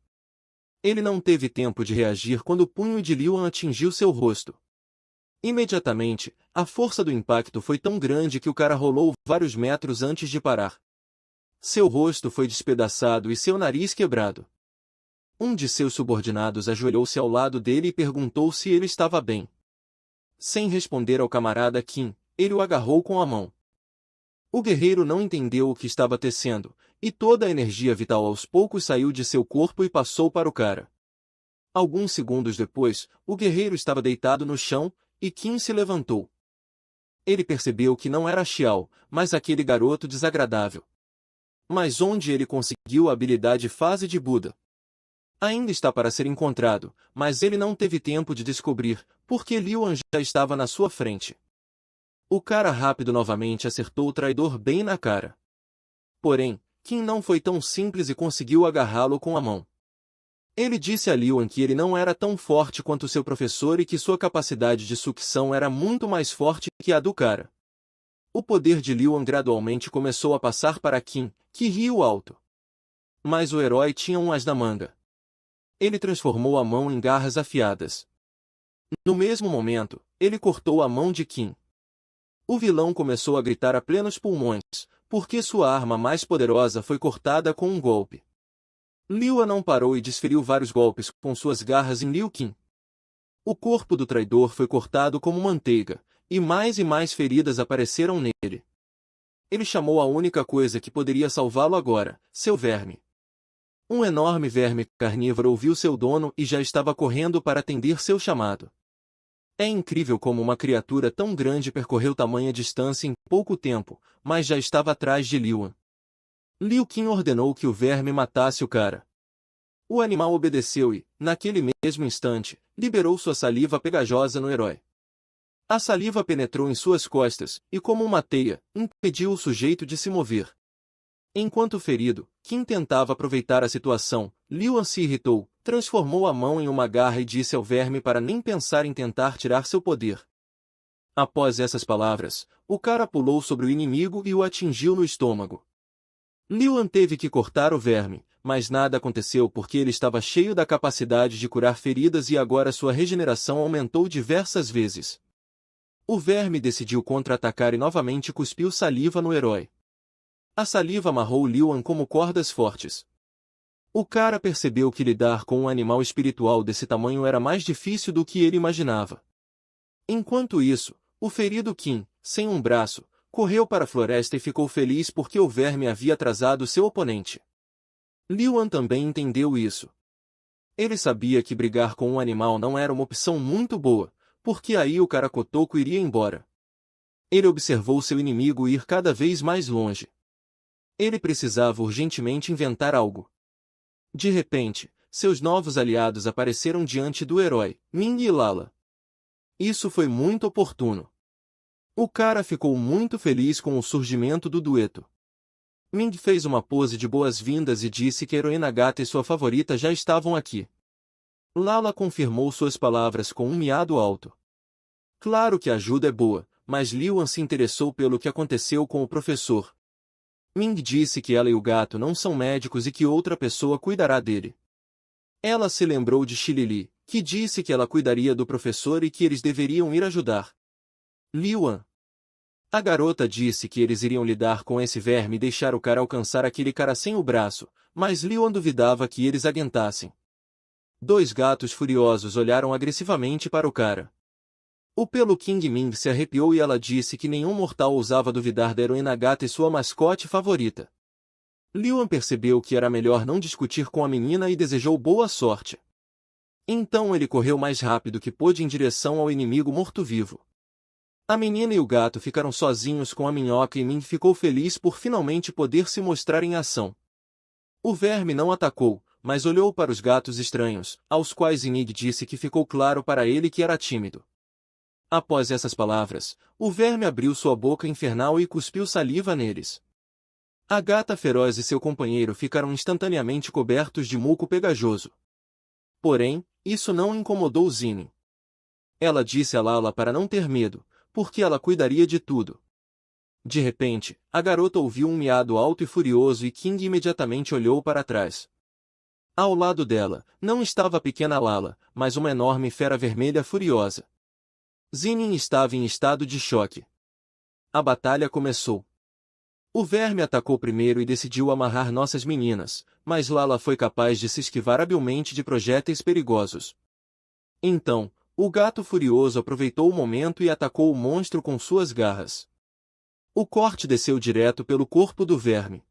Ele não teve tempo de reagir quando o punho de Liuan atingiu seu rosto. Imediatamente, a força do impacto foi tão grande que o cara rolou vários metros antes de parar. Seu rosto foi despedaçado e seu nariz quebrado. Um de seus subordinados ajoelhou-se ao lado dele e perguntou se ele estava bem. Sem responder ao camarada Qin, ele o agarrou com a mão. O guerreiro não entendeu o que estava tecendo, e toda a energia vital aos poucos saiu de seu corpo e passou para o cara. Alguns segundos depois, o guerreiro estava deitado no chão, e Qin se levantou. Ele percebeu que não era Xiao, mas aquele garoto desagradável. Mas onde ele conseguiu a habilidade fase de Buda? Ainda está para ser encontrado, mas ele não teve tempo de descobrir, porque Liuan já estava na sua frente. O cara rápido novamente acertou o traidor bem na cara. Porém, Qin não foi tão simples e conseguiu agarrá-lo com a mão. Ele disse a Liuan que ele não era tão forte quanto seu professor e que sua capacidade de sucção era muito mais forte que a do cara. O poder de Liuan gradualmente começou a passar para Qin, que riu alto. Mas o herói tinha um as na manga. Ele transformou a mão em garras afiadas. No mesmo momento, ele cortou a mão de Qin. O vilão começou a gritar a plenos pulmões, porque sua arma mais poderosa foi cortada com um golpe. Liuan não parou e desferiu vários golpes com suas garras em Liu Qin. O corpo do traidor foi cortado como manteiga, e mais feridas apareceram nele. Ele chamou a única coisa que poderia salvá-lo agora, seu verme. Um enorme verme carnívoro ouviu seu dono e já estava correndo para atender seu chamado. É incrível como uma criatura tão grande percorreu tamanha distância em pouco tempo, mas já estava atrás de Liuan. Liu Qin ordenou que o verme matasse o cara. O animal obedeceu e, naquele mesmo instante, liberou sua saliva pegajosa no herói. A saliva penetrou em suas costas, e como uma teia, impediu o sujeito de se mover. Enquanto ferido, Qin tentava aproveitar a situação, Liuan se irritou, transformou a mão em uma garra e disse ao verme para nem pensar em tentar tirar seu poder. Após essas palavras, o cara pulou sobre o inimigo e o atingiu no estômago. Liuan teve que cortar o verme, mas nada aconteceu porque ele estava cheio da capacidade de curar feridas e agora sua regeneração aumentou diversas vezes. O verme decidiu contra-atacar e novamente cuspiu saliva no herói. A saliva amarrou Liuan como cordas fortes. O cara percebeu que lidar com um animal espiritual desse tamanho era mais difícil do que ele imaginava. Enquanto isso, o ferido Qin, sem um braço, correu para a floresta e ficou feliz porque o verme havia atrasado seu oponente. Liuan também entendeu isso. Ele sabia que brigar com um animal não era uma opção muito boa, porque aí o cara cotoco iria embora. Ele observou seu inimigo ir cada vez mais longe. Ele precisava urgentemente inventar algo. De repente, seus novos aliados apareceram diante do herói, Ming e Lala. Isso foi muito oportuno. O cara ficou muito feliz com o surgimento do dueto. Ming fez uma pose de boas-vindas e disse que a heroína gata e sua favorita já estavam aqui. Lala confirmou suas palavras com um miado alto. Claro que a ajuda é boa, mas Liuan se interessou pelo que aconteceu com o professor. Ming disse que ela e o gato não são médicos e que outra pessoa cuidará dele. Ela se lembrou de Shilili, que disse que ela cuidaria do professor e que eles deveriam ir ajudar. Liuan. A garota disse que eles iriam lidar com esse verme e deixar o cara alcançar aquele cara sem o braço, mas Liuan duvidava que eles aguentassem. Dois gatos furiosos olharam agressivamente para o cara. O pelo King Ming se arrepiou e ela disse que nenhum mortal ousava duvidar da heroína gata e sua mascote favorita. Liuan percebeu que era melhor não discutir com a menina e desejou boa sorte. Então ele correu mais rápido que pôde em direção ao inimigo morto-vivo. A menina e o gato ficaram sozinhos com a minhoca e Ming ficou feliz por finalmente poder se mostrar em ação. O verme não atacou, mas olhou para os gatos estranhos, aos quais Inig disse que ficou claro para ele que era tímido. Após essas palavras, o verme abriu sua boca infernal e cuspiu saliva neles. A gata feroz e seu companheiro ficaram instantaneamente cobertos de muco pegajoso. Porém, isso não incomodou Zinin. Ela disse a Lala para não ter medo, porque ela cuidaria de tudo. De repente, a garota ouviu um miado alto e furioso e King imediatamente olhou para trás. Ao lado dela, não estava a pequena Lala, mas uma enorme fera vermelha furiosa. Zinin estava em estado de choque. A batalha começou. O verme atacou primeiro e decidiu amarrar nossas meninas, mas Lala foi capaz de se esquivar habilmente de projéteis perigosos. Então, o gato furioso aproveitou o momento e atacou o monstro com suas garras. O corte desceu direto pelo corpo do verme.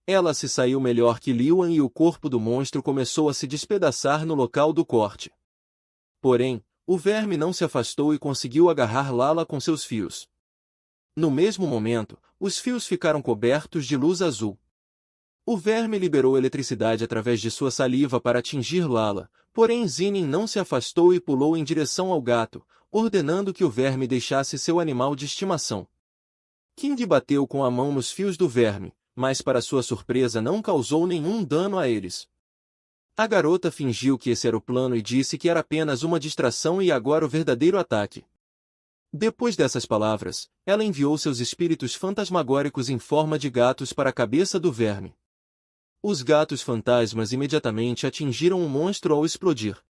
Ela se saiu melhor que Liuan e o corpo do monstro começou a se despedaçar no local do corte. Porém, o verme não se afastou e conseguiu agarrar Lala com seus fios. No mesmo momento, os fios ficaram cobertos de luz azul. O verme liberou eletricidade através de sua saliva para atingir Lala, porém Zinin não se afastou e pulou em direção ao gato, ordenando que o verme deixasse seu animal de estimação. King bateu com a mão nos fios do verme, mas para sua surpresa não causou nenhum dano a eles. A garota fingiu que esse era o plano e disse que era apenas uma distração e agora o verdadeiro ataque. Depois dessas palavras, ela enviou seus espíritos fantasmagóricos em forma de gatos para a cabeça do verme. Os gatos fantasmas imediatamente atingiram o monstro ao explodir.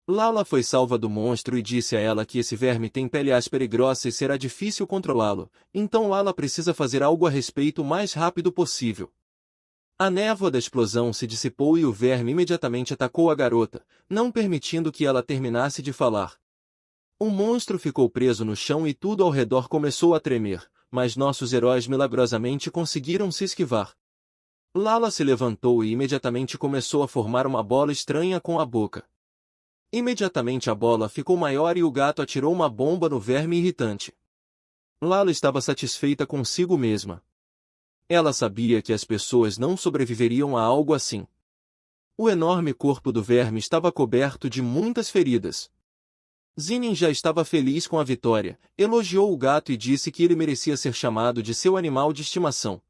Lala foi salva do monstro e disse a ela que esse verme tem pele áspera e grossa e será difícil controlá-lo, então Lala precisa fazer algo a respeito o mais rápido possível. A névoa da explosão se dissipou e o verme imediatamente atacou a garota, não permitindo que ela terminasse de falar. O monstro ficou preso no chão e tudo ao redor começou a tremer, mas nossos heróis milagrosamente conseguiram se esquivar. Lala se levantou e imediatamente começou a formar uma bola estranha com a boca. Imediatamente a bola ficou maior e o gato atirou uma bomba no verme irritante. Lala estava satisfeita consigo mesma. Ela sabia que as pessoas não sobreviveriam a algo assim. O enorme corpo do verme estava coberto de muitas feridas. Zinin já estava feliz com a vitória, elogiou o gato e disse que ele merecia ser chamado de seu animal de estimação.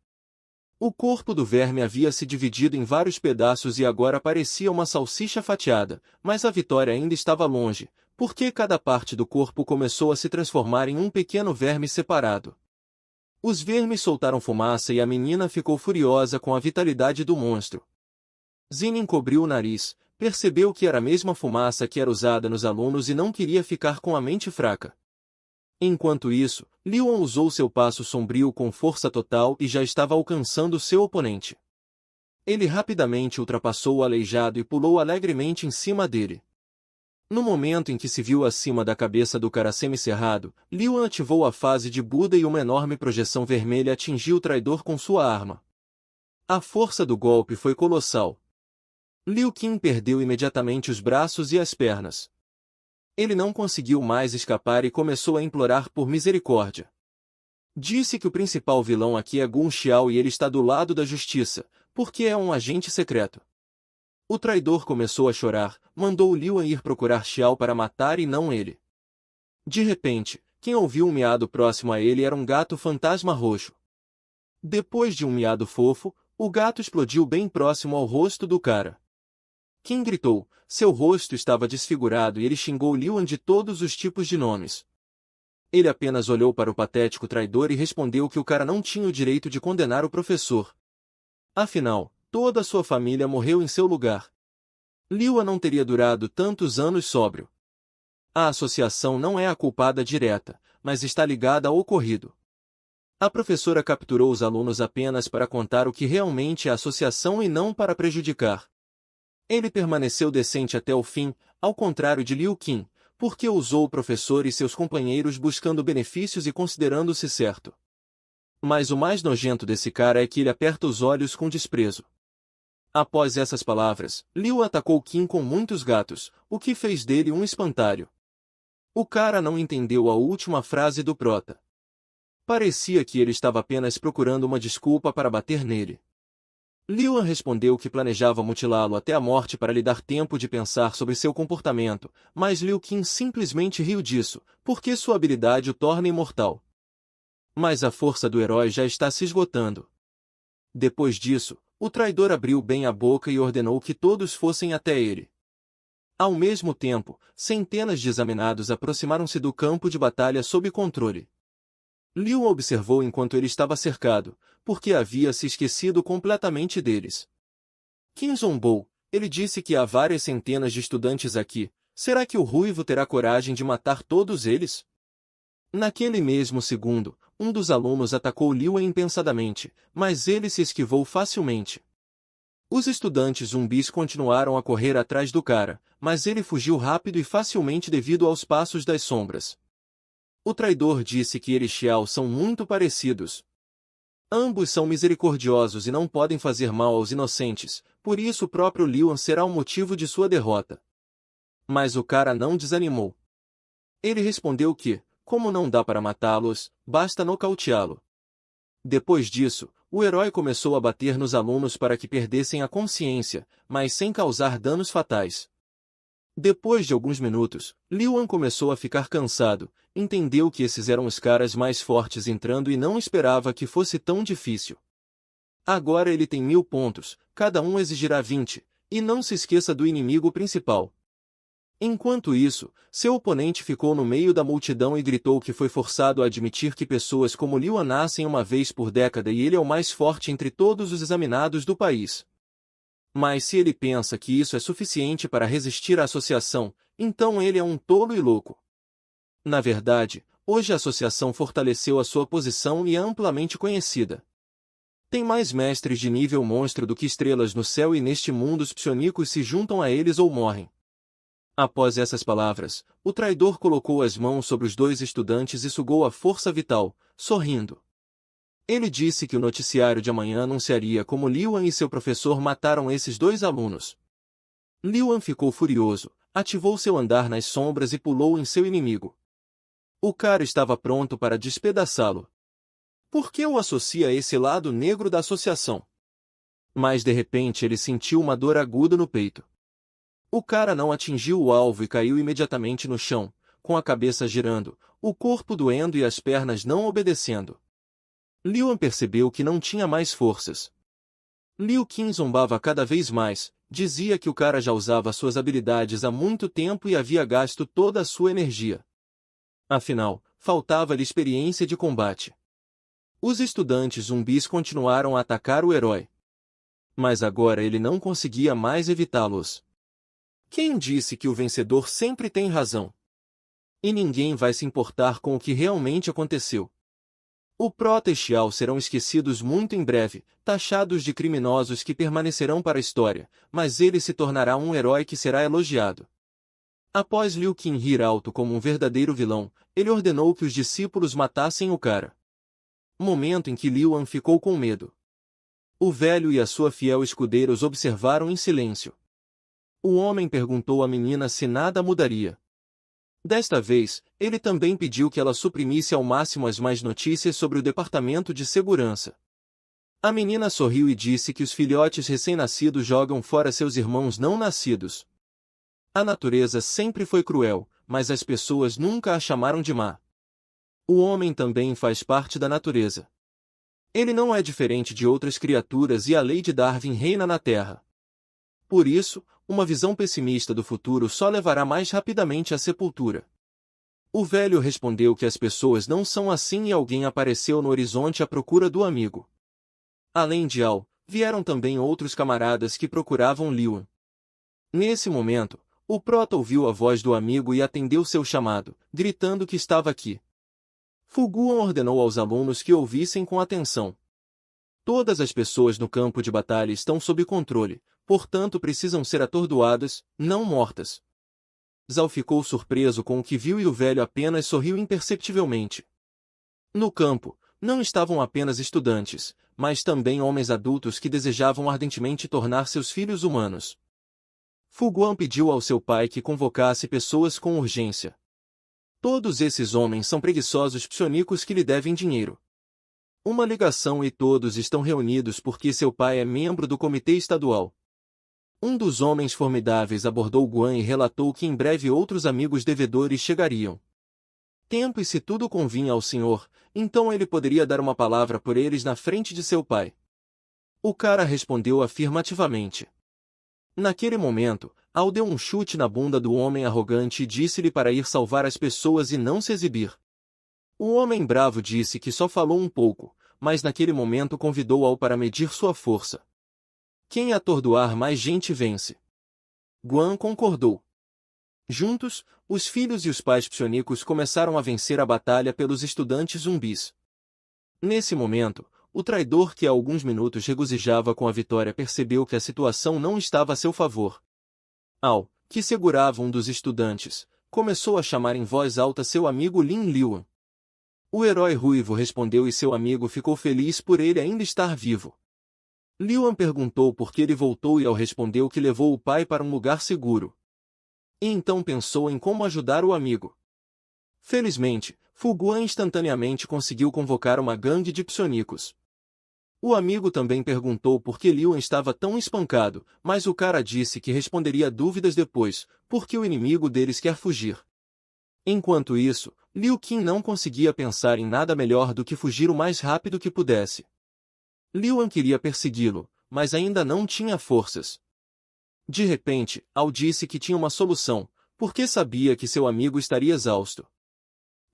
O corpo do verme havia se dividido em vários pedaços e agora parecia uma salsicha fatiada, mas a vitória ainda estava longe, porque cada parte do corpo começou a se transformar em um pequeno verme separado. Os vermes soltaram fumaça e a menina ficou furiosa com a vitalidade do monstro. Zinin cobriu o nariz, percebeu que era a mesma fumaça que era usada nos alunos e não queria ficar com a mente fraca. Enquanto isso, Liuan usou seu passo sombrio com força total e já estava alcançando seu oponente. Ele rapidamente ultrapassou o aleijado e pulou alegremente em cima dele. No momento em que se viu acima da cabeça do cara semicerrado, Liuan ativou a fase de Buda e uma enorme projeção vermelha atingiu o traidor com sua arma. A força do golpe foi colossal. Liu Qin perdeu imediatamente os braços e as pernas. Ele não conseguiu mais escapar e começou a implorar por misericórdia. Disse que o principal vilão aqui é Gun Xiao e ele está do lado da justiça, porque é um agente secreto. O traidor começou a chorar, mandou Liuan ir procurar Xiao para matar e não ele. De repente, quem ouviu um miado próximo a ele era um gato fantasma roxo. Depois de um miado fofo, o gato explodiu bem próximo ao rosto do cara. Quem gritou, seu rosto estava desfigurado e ele xingou Liuan de todos os tipos de nomes. Ele apenas olhou para o patético traidor e respondeu que o cara não tinha o direito de condenar o professor. Afinal, toda a sua família morreu em seu lugar. Liu não teria durado tantos anos sóbrio. A associação não é a culpada direta, mas está ligada ao ocorrido. A professora capturou os alunos apenas para contar o que realmente é a associação e não para prejudicar. Ele permaneceu decente até o fim, ao contrário de Liu Qin, porque usou o professor e seus companheiros buscando benefícios e considerando-se certo. Mas o mais nojento desse cara é que ele aperta os olhos com desprezo. Após essas palavras, Liu atacou Qin com muitos gatos, o que fez dele um espantalho. O cara não entendeu a última frase do prota. Parecia que ele estava apenas procurando uma desculpa para bater nele. Liu respondeu que planejava mutilá-lo até a morte para lhe dar tempo de pensar sobre seu comportamento, mas Liu Qin simplesmente riu disso, porque sua habilidade o torna imortal. Mas a força do herói já está se esgotando. Depois disso, o traidor abriu bem a boca e ordenou que todos fossem até ele. Ao mesmo tempo, centenas de examinados aproximaram-se do campo de batalha sob controle. Liu observou enquanto ele estava cercado, porque havia se esquecido completamente deles. Qin zombou. Ele disse que há várias centenas de estudantes aqui. Será que o ruivo terá coragem de matar todos eles? Naquele mesmo segundo, um dos alunos atacou Liu impensadamente, mas ele se esquivou facilmente. Os estudantes zumbis continuaram a correr atrás do cara, mas ele fugiu rápido e facilmente devido aos passos das sombras. O traidor disse que ele e Xiao são muito parecidos. Ambos são misericordiosos e não podem fazer mal aos inocentes, por isso o próprio Liu será o motivo de sua derrota. Mas o cara não desanimou. Ele respondeu que, como não dá para matá-los, basta nocauteá-lo. Depois disso, o herói começou a bater nos alunos para que perdessem a consciência, mas sem causar danos fatais. Depois de alguns minutos, Liu começou a ficar cansado, entendeu que esses eram os caras mais fortes entrando e não esperava que fosse tão difícil. Agora ele tem 1000 pontos, cada um exigirá 20, e não se esqueça do inimigo principal. Enquanto isso, seu oponente ficou no meio da multidão e gritou que foi forçado a admitir que pessoas como Liu nascem uma vez por década e ele é o mais forte entre todos os examinados do país. Mas se ele pensa que isso é suficiente para resistir à associação, então ele é um tolo e louco. Na verdade, hoje a associação fortaleceu a sua posição e é amplamente conhecida. Tem mais mestres de nível monstro do que estrelas no céu e neste mundo os psionicos se juntam a eles ou morrem. Após essas palavras, o traidor colocou as mãos sobre os dois estudantes e sugou a força vital, sorrindo. Ele disse que o noticiário de amanhã anunciaria como Liu e seu professor mataram esses dois alunos. Liu ficou furioso, ativou seu andar nas sombras e pulou em seu inimigo. O cara estava pronto para despedaçá-lo. Por que o associa a esse lado negro da associação? Mas de repente ele sentiu uma dor aguda no peito. O cara não atingiu o alvo e caiu imediatamente no chão, com a cabeça girando, o corpo doendo e as pernas não obedecendo. Liu percebeu que não tinha mais forças. Liu Qin zombava cada vez mais, dizia que o cara já usava suas habilidades há muito tempo e havia gasto toda a sua energia. Afinal, faltava-lhe experiência de combate. Os estudantes zumbis continuaram a atacar o herói. Mas agora ele não conseguia mais evitá-los. Quem disse que o vencedor sempre tem razão? E ninguém vai se importar com o que realmente aconteceu. O Prota e Xiao serão esquecidos muito em breve, taxados de criminosos que permanecerão para a história, mas ele se tornará um herói que será elogiado. Após Liu Qin rir alto como um verdadeiro vilão, ele ordenou que os discípulos matassem o cara. Momento em que Liu ficou com medo. O velho e a sua fiel escudeira os observaram em silêncio. O homem perguntou à menina se nada mudaria. Desta vez, ele também pediu que ela suprimisse ao máximo as más notícias sobre o departamento de segurança. A menina sorriu e disse que os filhotes recém-nascidos jogam fora seus irmãos não nascidos. A natureza sempre foi cruel, mas as pessoas nunca a chamaram de má. O homem também faz parte da natureza. Ele não é diferente de outras criaturas e a lei de Darwin reina na Terra. Por isso, uma visão pessimista do futuro só levará mais rapidamente à sepultura. O velho respondeu que as pessoas não são assim e alguém apareceu no horizonte à procura do amigo. Além de Al, vieram também outros camaradas que procuravam Liu. Nesse momento, o prota ouviu a voz do amigo e atendeu seu chamado, gritando que estava aqui. Fu Guan ordenou aos alunos que ouvissem com atenção. Todas as pessoas no campo de batalha estão sob controle, portanto precisam ser atordoadas, não mortas. Zhao ficou surpreso com o que viu e o velho apenas sorriu imperceptivelmente. No campo, não estavam apenas estudantes, mas também homens adultos que desejavam ardentemente tornar seus filhos humanos. Fu Guan pediu ao seu pai que convocasse pessoas com urgência. Todos esses homens são preguiçosos psionicos que lhe devem dinheiro. Uma ligação e todos estão reunidos porque seu pai é membro do comitê estadual. Um dos homens formidáveis abordou Guan e relatou que em breve outros amigos devedores chegariam. Tempo e se tudo convinha ao senhor, então ele poderia dar uma palavra por eles na frente de seu pai. O cara respondeu afirmativamente. Naquele momento, Al deu um chute na bunda do homem arrogante e disse-lhe para ir salvar as pessoas e não se exibir. O homem bravo disse que só falou um pouco, mas naquele momento convidou Al para medir sua força. Quem atordoar mais gente vence. Guan concordou. Juntos, os filhos e os pais psionicos começaram a vencer a batalha pelos estudantes zumbis. Nesse momento, o traidor que há alguns minutos regozijava com a vitória percebeu que a situação não estava a seu favor. Al, que segurava um dos estudantes, começou a chamar em voz alta seu amigo Lin Liuan. O herói ruivo respondeu e seu amigo ficou feliz por ele ainda estar vivo. Liuan perguntou por que ele voltou e Al respondeu que levou o pai para um lugar seguro. E então pensou em como ajudar o amigo. Felizmente, Fu Guan instantaneamente conseguiu convocar uma gangue de psionicos. O amigo também perguntou por que Liuan estava tão espancado, mas o cara disse que responderia dúvidas depois, porque o inimigo deles quer fugir. Enquanto isso, Liu Qin não conseguia pensar em nada melhor do que fugir o mais rápido que pudesse. Liuan queria persegui-lo, mas ainda não tinha forças. De repente, Al disse que tinha uma solução, porque sabia que seu amigo estaria exausto.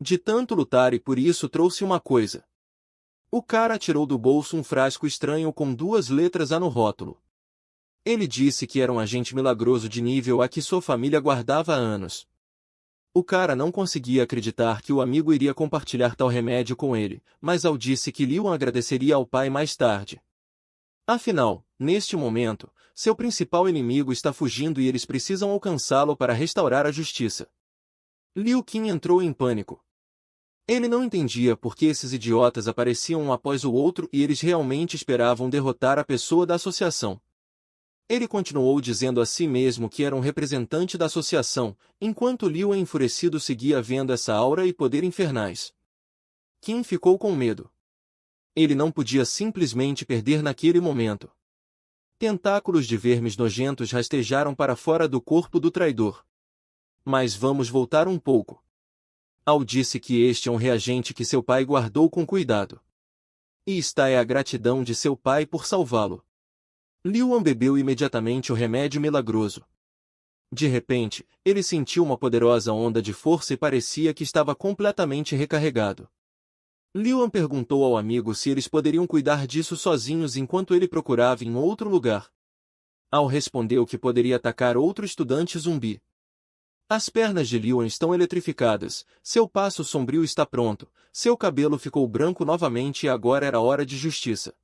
De tanto lutar e por isso trouxe uma coisa. O cara tirou do bolso um frasco estranho com 2 letras A no rótulo. Ele disse que era um agente milagroso de nível A que sua família guardava há anos. O cara não conseguia acreditar que o amigo iria compartilhar tal remédio com ele, mas Al disse que Liuan agradeceria ao pai mais tarde. Afinal, neste momento, seu principal inimigo está fugindo e eles precisam alcançá-lo para restaurar a justiça. Liu Qin entrou em pânico. Ele não entendia por que esses idiotas apareciam um após o outro e eles realmente esperavam derrotar a pessoa da associação. Ele continuou dizendo a si mesmo que era um representante da associação, enquanto Liu enfurecido seguia vendo essa aura e poder infernais. Qin ficou com medo. Ele não podia simplesmente perder naquele momento. Tentáculos de vermes nojentos rastejaram para fora do corpo do traidor. Mas vamos voltar um pouco. Al disse que este é um reagente que seu pai guardou com cuidado. E esta é a gratidão de seu pai por salvá-lo. Liuan bebeu imediatamente o remédio milagroso. De repente, ele sentiu uma poderosa onda de força e parecia que estava completamente recarregado. Liuan perguntou ao amigo se eles poderiam cuidar disso sozinhos enquanto ele procurava em outro lugar. Al respondeu que poderia atacar outro estudante zumbi. As pernas de Liuan estão eletrificadas, seu passo sombrio está pronto, seu cabelo ficou branco novamente e agora era hora de justiça.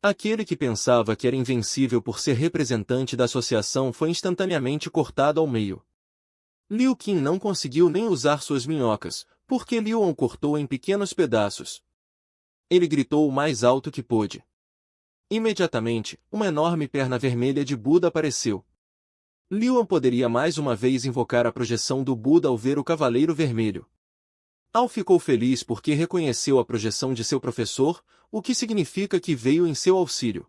Aquele que pensava que era invencível por ser representante da associação foi instantaneamente cortado ao meio. Liu Qin não conseguiu nem usar suas minhocas, porque Liuan o cortou em pequenos pedaços. Ele gritou o mais alto que pôde. Imediatamente, uma enorme perna vermelha de Buda apareceu. Liuan poderia mais uma vez invocar a projeção do Buda ao ver o Cavaleiro Vermelho. Al ficou feliz porque reconheceu a projeção de seu professor, o que significa que veio em seu auxílio.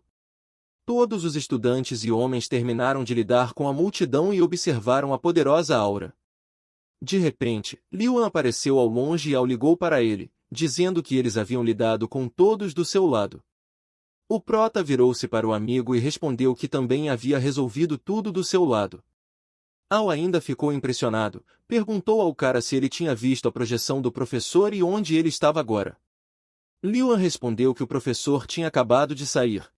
Todos os estudantes e homens terminaram de lidar com a multidão e observaram a poderosa aura. De repente, Liuan apareceu ao longe e Al ligou para ele, dizendo que eles haviam lidado com todos do seu lado. O prota virou-se para o amigo e respondeu que também havia resolvido tudo do seu lado. Al ainda ficou impressionado, perguntou ao cara se ele tinha visto a projeção do professor e onde ele estava agora. Liuan respondeu que o professor tinha acabado de sair.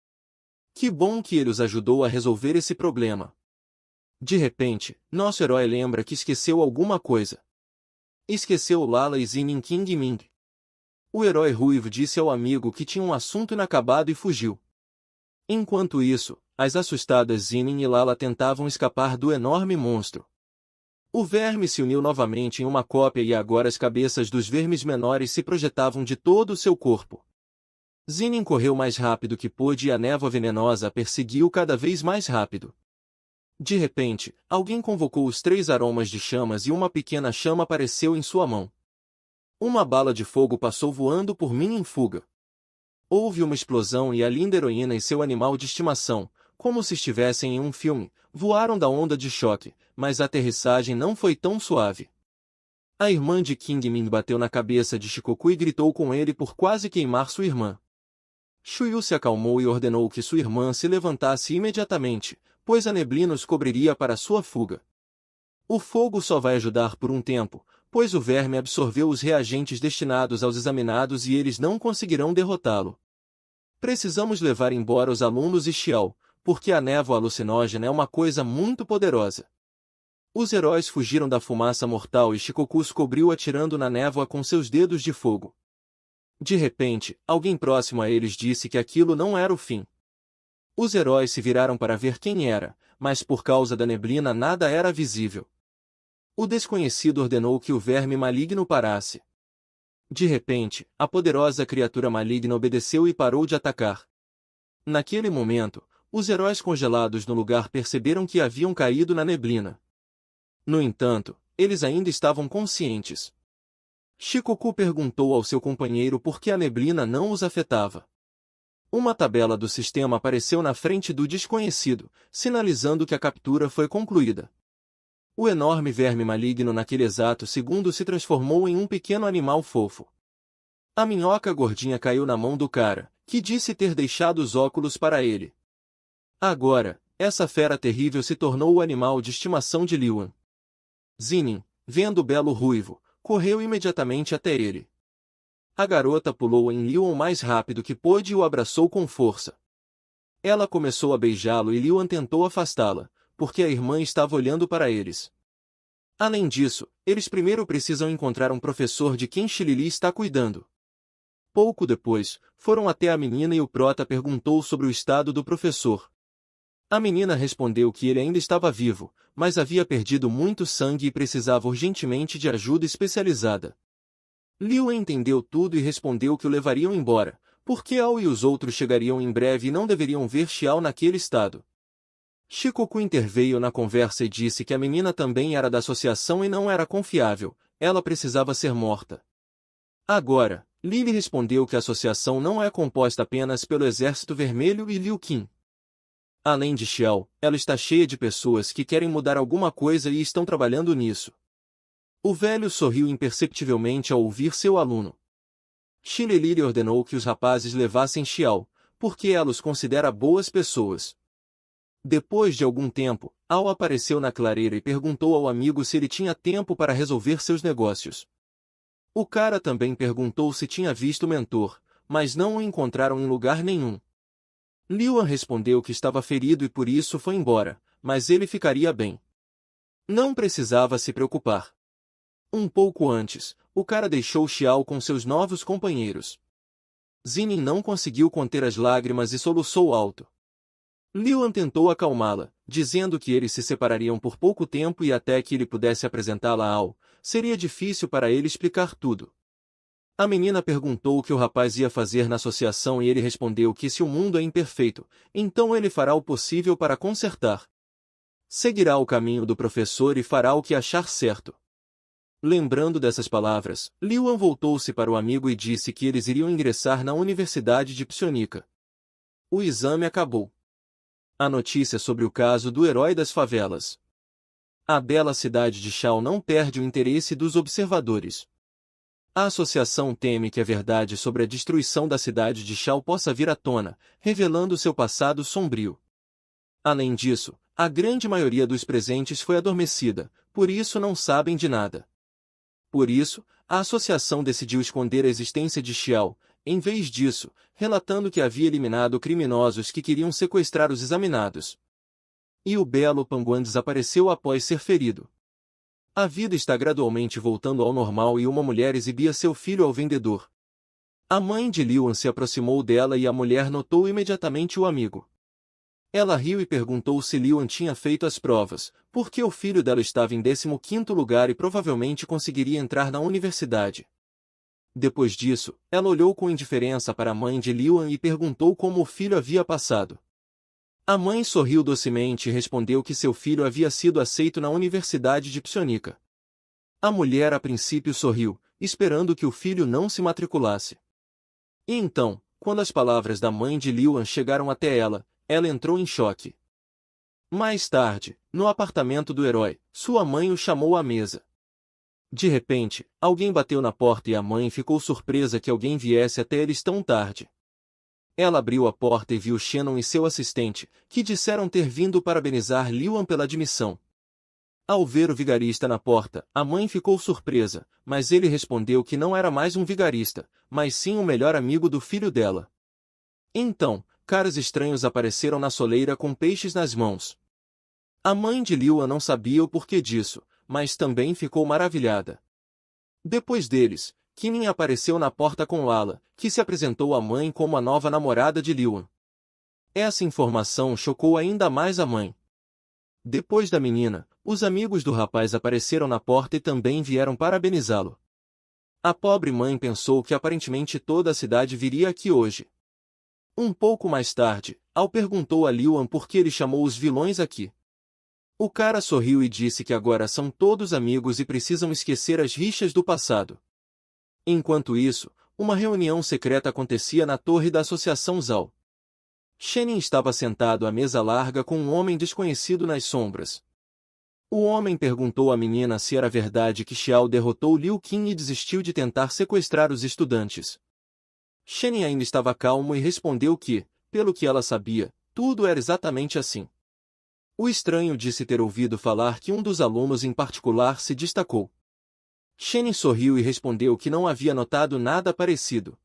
Que bom que ele os ajudou a resolver esse problema. De repente, nosso herói lembra que esqueceu alguma coisa. Esqueceu Lala e Zinin King Ming. O herói ruivo disse ao amigo que tinha um assunto inacabado e fugiu. Enquanto isso, as assustadas Zinin e Lala tentavam escapar do enorme monstro. O verme se uniu novamente em uma cópia e agora as cabeças dos vermes menores se projetavam de todo o seu corpo. Zinin correu mais rápido que pôde e a névoa venenosa a perseguiu cada vez mais rápido. De repente, alguém convocou os 3 aromas de chamas e uma pequena chama apareceu em sua mão. Uma bala de fogo passou voando por mim em fuga. Houve uma explosão e a linda heroína e seu animal de estimação, como se estivessem em um filme, voaram da onda de choque, mas a aterrissagem não foi tão suave. A irmã de King Ming bateu na cabeça de Shikoku e gritou com ele por quase queimar sua irmã. Shuyu se acalmou e ordenou que sua irmã se levantasse imediatamente, pois a neblina os cobriria para sua fuga. O fogo só vai ajudar por um tempo, pois o verme absorveu os reagentes destinados aos examinados e eles não conseguirão derrotá-lo. Precisamos levar embora os alunos e Xiao, porque a névoa alucinógena é uma coisa muito poderosa. Os heróis fugiram da fumaça mortal e Shikoku os cobriu atirando na névoa com seus dedos de fogo. De repente, alguém próximo a eles disse que aquilo não era o fim. Os heróis se viraram para ver quem era, mas por causa da neblina nada era visível. O desconhecido ordenou que o verme maligno parasse. De repente, a poderosa criatura maligna obedeceu e parou de atacar. Naquele momento, os heróis congelados no lugar perceberam que haviam caído na neblina. No entanto, eles ainda estavam conscientes. Shikoku perguntou ao seu companheiro por que a neblina não os afetava. Uma tabela do sistema apareceu na frente do desconhecido, sinalizando que a captura foi concluída. O enorme verme maligno naquele exato segundo se transformou em um pequeno animal fofo. A minhoca gordinha caiu na mão do cara, que disse ter deixado os óculos para ele. Agora, essa fera terrível se tornou o animal de estimação de Liuan. Zinin, vendo o belo ruivo, correu imediatamente até ele. A garota pulou em Liuan o mais rápido que pôde e o abraçou com força. Ela começou a beijá-lo e Liuan tentou afastá-la, porque a irmã estava olhando para eles. Além disso, eles primeiro precisam encontrar um professor de quem Shilili está cuidando. Pouco depois, foram até a menina e o prota perguntou sobre o estado do professor. A menina respondeu que ele ainda estava vivo, mas havia perdido muito sangue e precisava urgentemente de ajuda especializada. Liu entendeu tudo e respondeu que o levariam embora, porque Ao e os outros chegariam em breve e não deveriam ver Xiao naquele estado. Shikoku interveio na conversa e disse que a menina também era da associação e não era confiável, ela precisava ser morta. Agora, Lily respondeu que a associação não é composta apenas pelo Exército Vermelho e Liu Qin. Além de Xiao, ela está cheia de pessoas que querem mudar alguma coisa e estão trabalhando nisso. O velho sorriu imperceptivelmente ao ouvir seu aluno. Shilili ordenou que os rapazes levassem Xiao, porque ela os considera boas pessoas. Depois de algum tempo, Ao apareceu na clareira e perguntou ao amigo se ele tinha tempo para resolver seus negócios. O cara também perguntou se tinha visto o mentor, mas não o encontraram em lugar nenhum. Liuan respondeu que estava ferido e por isso foi embora, mas ele ficaria bem. Não precisava se preocupar. Um pouco antes, o cara deixou Xiao com seus novos companheiros. Zinin não conseguiu conter as lágrimas e soluçou alto. Liuan tentou acalmá-la, dizendo que eles se separariam por pouco tempo e até que ele pudesse apresentá-la a Ao, seria difícil para ele explicar tudo. A menina perguntou o que o rapaz ia fazer na associação e ele respondeu que se o mundo é imperfeito, então ele fará o possível para consertar. Seguirá o caminho do professor e fará o que achar certo. Lembrando dessas palavras, Liuan voltou-se para o amigo e disse que eles iriam ingressar na Universidade de Psionica. O exame acabou. A notícia sobre o caso do herói das favelas. A bela cidade de Xiao não perde o interesse dos observadores. A associação teme que a verdade sobre a destruição da cidade de Xiao possa vir à tona, revelando seu passado sombrio. Além disso, a grande maioria dos presentes foi adormecida, por isso não sabem de nada. Por isso, a associação decidiu esconder a existência de Xiao, em vez disso, relatando que havia eliminado criminosos que queriam sequestrar os examinados. E o belo Panguan desapareceu após ser ferido. A vida está gradualmente voltando ao normal e uma mulher exibia seu filho ao vendedor. A mãe de Liuan se aproximou dela e a mulher notou imediatamente o amigo. Ela riu e perguntou se Liuan tinha feito as provas, porque o filho dela estava em 15º lugar e provavelmente conseguiria entrar na universidade. Depois disso, ela olhou com indiferença para a mãe de Liuan e perguntou como o filho havia passado. A mãe sorriu docemente e respondeu que seu filho havia sido aceito na Universidade de Psionica. A mulher a princípio sorriu, esperando que o filho não se matriculasse. E então, quando as palavras da mãe de Liuan chegaram até ela, ela entrou em choque. Mais tarde, no apartamento do herói, sua mãe o chamou à mesa. De repente, alguém bateu na porta e a mãe ficou surpresa que alguém viesse até eles tão tarde. Ela abriu a porta e viu Shannon e seu assistente, que disseram ter vindo parabenizar Liuan pela admissão. Ao ver o vigarista na porta, a mãe ficou surpresa, mas ele respondeu que não era mais um vigarista, mas sim o melhor amigo do filho dela. Então, caras estranhos apareceram na soleira com peixes nas mãos. A mãe de Liuan não sabia o porquê disso, mas também ficou maravilhada. Depois deles, Kimin apareceu na porta com Lala, que se apresentou à mãe como a nova namorada de Liuan. Essa informação chocou ainda mais a mãe. Depois da menina, os amigos do rapaz apareceram na porta e também vieram parabenizá-lo. A pobre mãe pensou que aparentemente toda a cidade viria aqui hoje. Um pouco mais tarde, Al perguntou a Liuan por que ele chamou os vilões aqui. O cara sorriu e disse que agora são todos amigos e precisam esquecer as rixas do passado. Enquanto isso, uma reunião secreta acontecia na torre da Associação Zhao. Shannon estava sentado à mesa larga com um homem desconhecido nas sombras. O homem perguntou à menina se era verdade que Xiao derrotou Liu Qin e desistiu de tentar sequestrar os estudantes. Shannon ainda estava calmo e respondeu que, pelo que ela sabia, tudo era exatamente assim. O estranho disse ter ouvido falar que um dos alunos em particular se destacou. Shannon sorriu e respondeu que não havia notado nada parecido.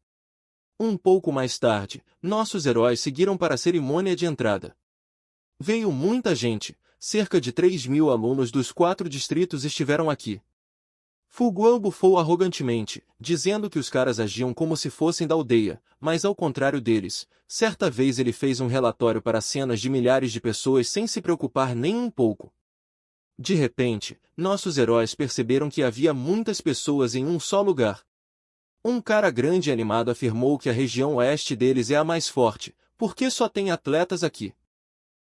Um pouco mais tarde, nossos heróis seguiram para a cerimônia de entrada. Veio muita gente, cerca de 3.000 alunos dos 4 distritos estiveram aqui. Fu Guo bufou arrogantemente, dizendo que os caras agiam como se fossem da aldeia, mas ao contrário deles, certa vez ele fez um relatório para cenas de milhares de pessoas sem se preocupar nem um pouco. De repente, nossos heróis perceberam que havia muitas pessoas em um só lugar. Um cara grande e animado afirmou que a região oeste deles é a mais forte, porque só tem atletas aqui.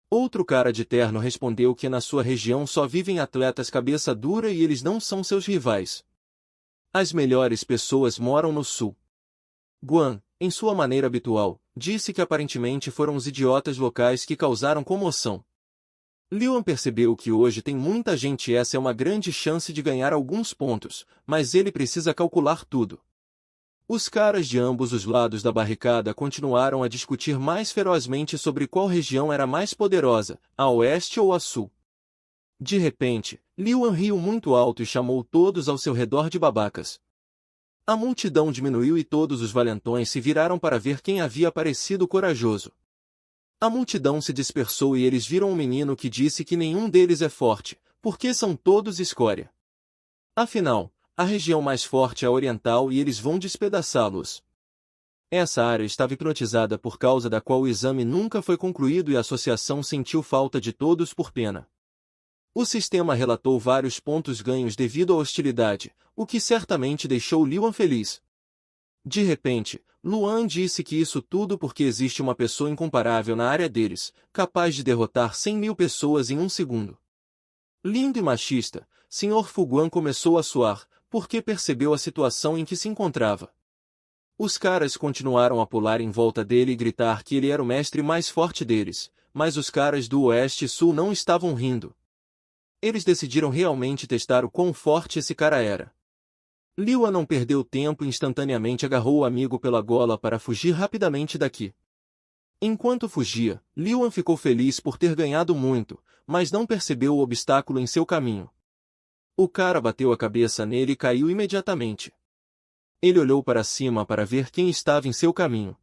Outro cara de terno respondeu que na sua região só vivem atletas cabeça dura e eles não são seus rivais. As melhores pessoas moram no sul. Guan, em sua maneira habitual, disse que aparentemente foram os idiotas locais que causaram comoção. Liuan percebeu que hoje tem muita gente e essa é uma grande chance de ganhar alguns pontos, mas ele precisa calcular tudo. Os caras de ambos os lados da barricada continuaram a discutir mais ferozmente sobre qual região era mais poderosa, a oeste ou a sul. De repente, Liuan riu muito alto e chamou todos ao seu redor de babacas. A multidão diminuiu e todos os valentões se viraram para ver quem havia aparecido corajoso. A multidão se dispersou e eles viram um menino que disse que nenhum deles é forte, porque são todos escória. Afinal, a região mais forte é a oriental e eles vão despedaçá-los. Essa área estava hipnotizada por causa da qual o exame nunca foi concluído e a associação sentiu falta de todos por pena. O sistema relatou vários pontos ganhos devido à hostilidade, o que certamente deixou Liuan feliz. De repente, Luan disse que isso tudo porque existe uma pessoa incomparável na área deles, capaz de derrotar 100.000 pessoas em um segundo. Lindo e machista, Sr. Fuguan começou a suar, porque percebeu a situação em que se encontrava. Os caras continuaram a pular em volta dele e gritar que ele era o mestre mais forte deles, mas os caras do Oeste e Sul não estavam rindo. Eles decidiram realmente testar o quão forte esse cara era. Liuan não perdeu tempo e instantaneamente agarrou o amigo pela gola para fugir rapidamente daqui. Enquanto fugia, Liuan ficou feliz por ter ganhado muito, mas não percebeu o obstáculo em seu caminho. O cara bateu a cabeça nele e caiu imediatamente. Ele olhou para cima para ver quem estava em seu caminho.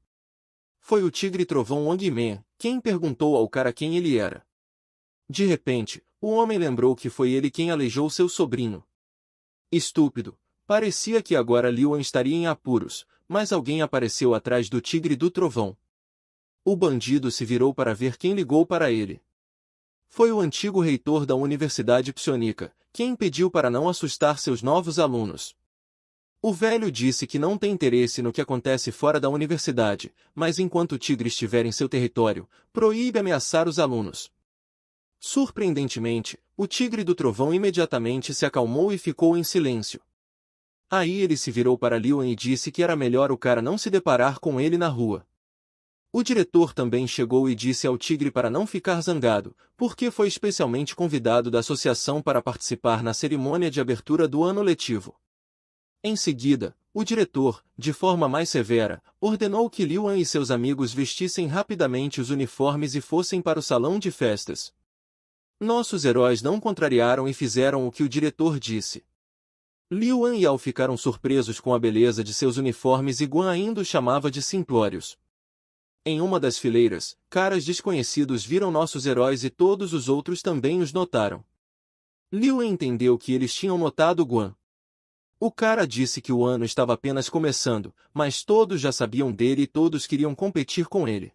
Foi o tigre trovão Wangman, quem perguntou ao cara quem ele era. De repente, o homem lembrou que foi ele quem aleijou seu sobrinho. Estúpido, parecia que agora Liuan estaria em apuros, mas alguém apareceu atrás do tigre do trovão. O bandido se virou para ver quem ligou para ele. Foi o antigo reitor da Universidade Psionica, quem pediu para não assustar seus novos alunos. O velho disse que não tem interesse no que acontece fora da universidade, mas enquanto o tigre estiver em seu território, proíbe ameaçar os alunos. Surpreendentemente, o tigre do trovão imediatamente se acalmou e ficou em silêncio. Aí ele se virou para Liuan e disse que era melhor o cara não se deparar com ele na rua. O diretor também chegou e disse ao tigre para não ficar zangado, porque foi especialmente convidado da associação para participar na cerimônia de abertura do ano letivo. Em seguida, o diretor, de forma mais severa, ordenou que Liuan e seus amigos vestissem rapidamente os uniformes e fossem para o salão de festas. Nossos heróis não contrariaram e fizeram o que o diretor disse. Liuan e Al ficaram surpresos com a beleza de seus uniformes e Guan ainda os chamava de simplórios. Em uma das fileiras, caras desconhecidos viram nossos heróis e todos os outros também os notaram. Liuan entendeu que eles tinham notado Guan. O cara disse que o ano estava apenas começando, mas todos já sabiam dele e todos queriam competir com ele.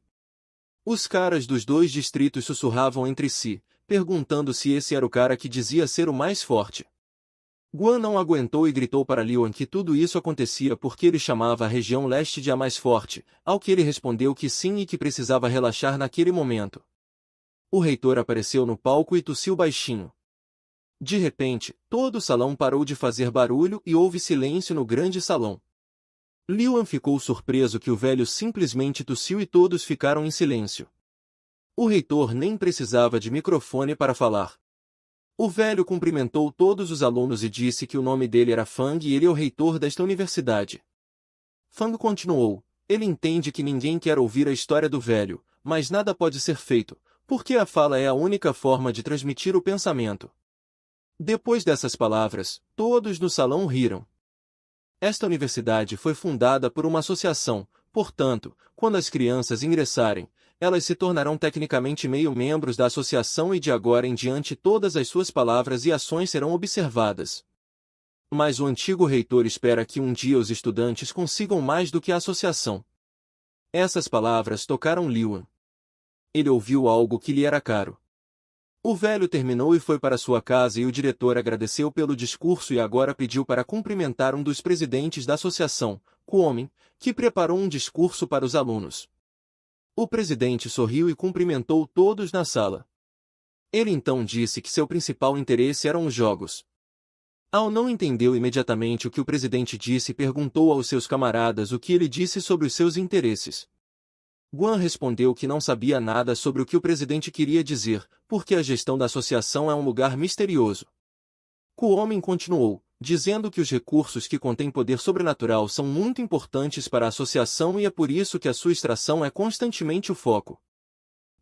Os caras dos dois distritos sussurravam entre si, perguntando se esse era o cara que dizia ser o mais forte. Guan não aguentou e gritou para Liuan que tudo isso acontecia porque ele chamava a região leste de a mais forte, ao que ele respondeu que sim e que precisava relaxar naquele momento. O reitor apareceu no palco e tossiu baixinho. De repente, todo o salão parou de fazer barulho e houve silêncio no grande salão. Liuan ficou surpreso que o velho simplesmente tossiu e todos ficaram em silêncio. O reitor nem precisava de microfone para falar. O velho cumprimentou todos os alunos e disse que o nome dele era Fang e ele é o reitor desta universidade. Fang continuou: ele entende que ninguém quer ouvir a história do velho, mas nada pode ser feito, porque a fala é a única forma de transmitir o pensamento. Depois dessas palavras, todos no salão riram. Esta universidade foi fundada por uma associação, portanto, quando as crianças ingressarem, elas se tornarão tecnicamente meio-membros da associação e de agora em diante todas as suas palavras e ações serão observadas. Mas o antigo reitor espera que um dia os estudantes consigam mais do que a associação. Essas palavras tocaram Liuan. Ele ouviu algo que lhe era caro. O velho terminou e foi para sua casa e o diretor agradeceu pelo discurso e agora pediu para cumprimentar um dos presidentes da associação, Kuomin, que preparou um discurso para os alunos. O presidente sorriu e cumprimentou todos na sala. Ele então disse que seu principal interesse eram os jogos. Al não entendeu imediatamente o que o presidente disse e perguntou aos seus camaradas o que ele disse sobre os seus interesses. Guan respondeu que não sabia nada sobre o que o presidente queria dizer, porque a gestão da associação é um lugar misterioso. Kuomin continuou, dizendo que os recursos que contêm poder sobrenatural são muito importantes para a associação e é por isso que a sua extração é constantemente o foco.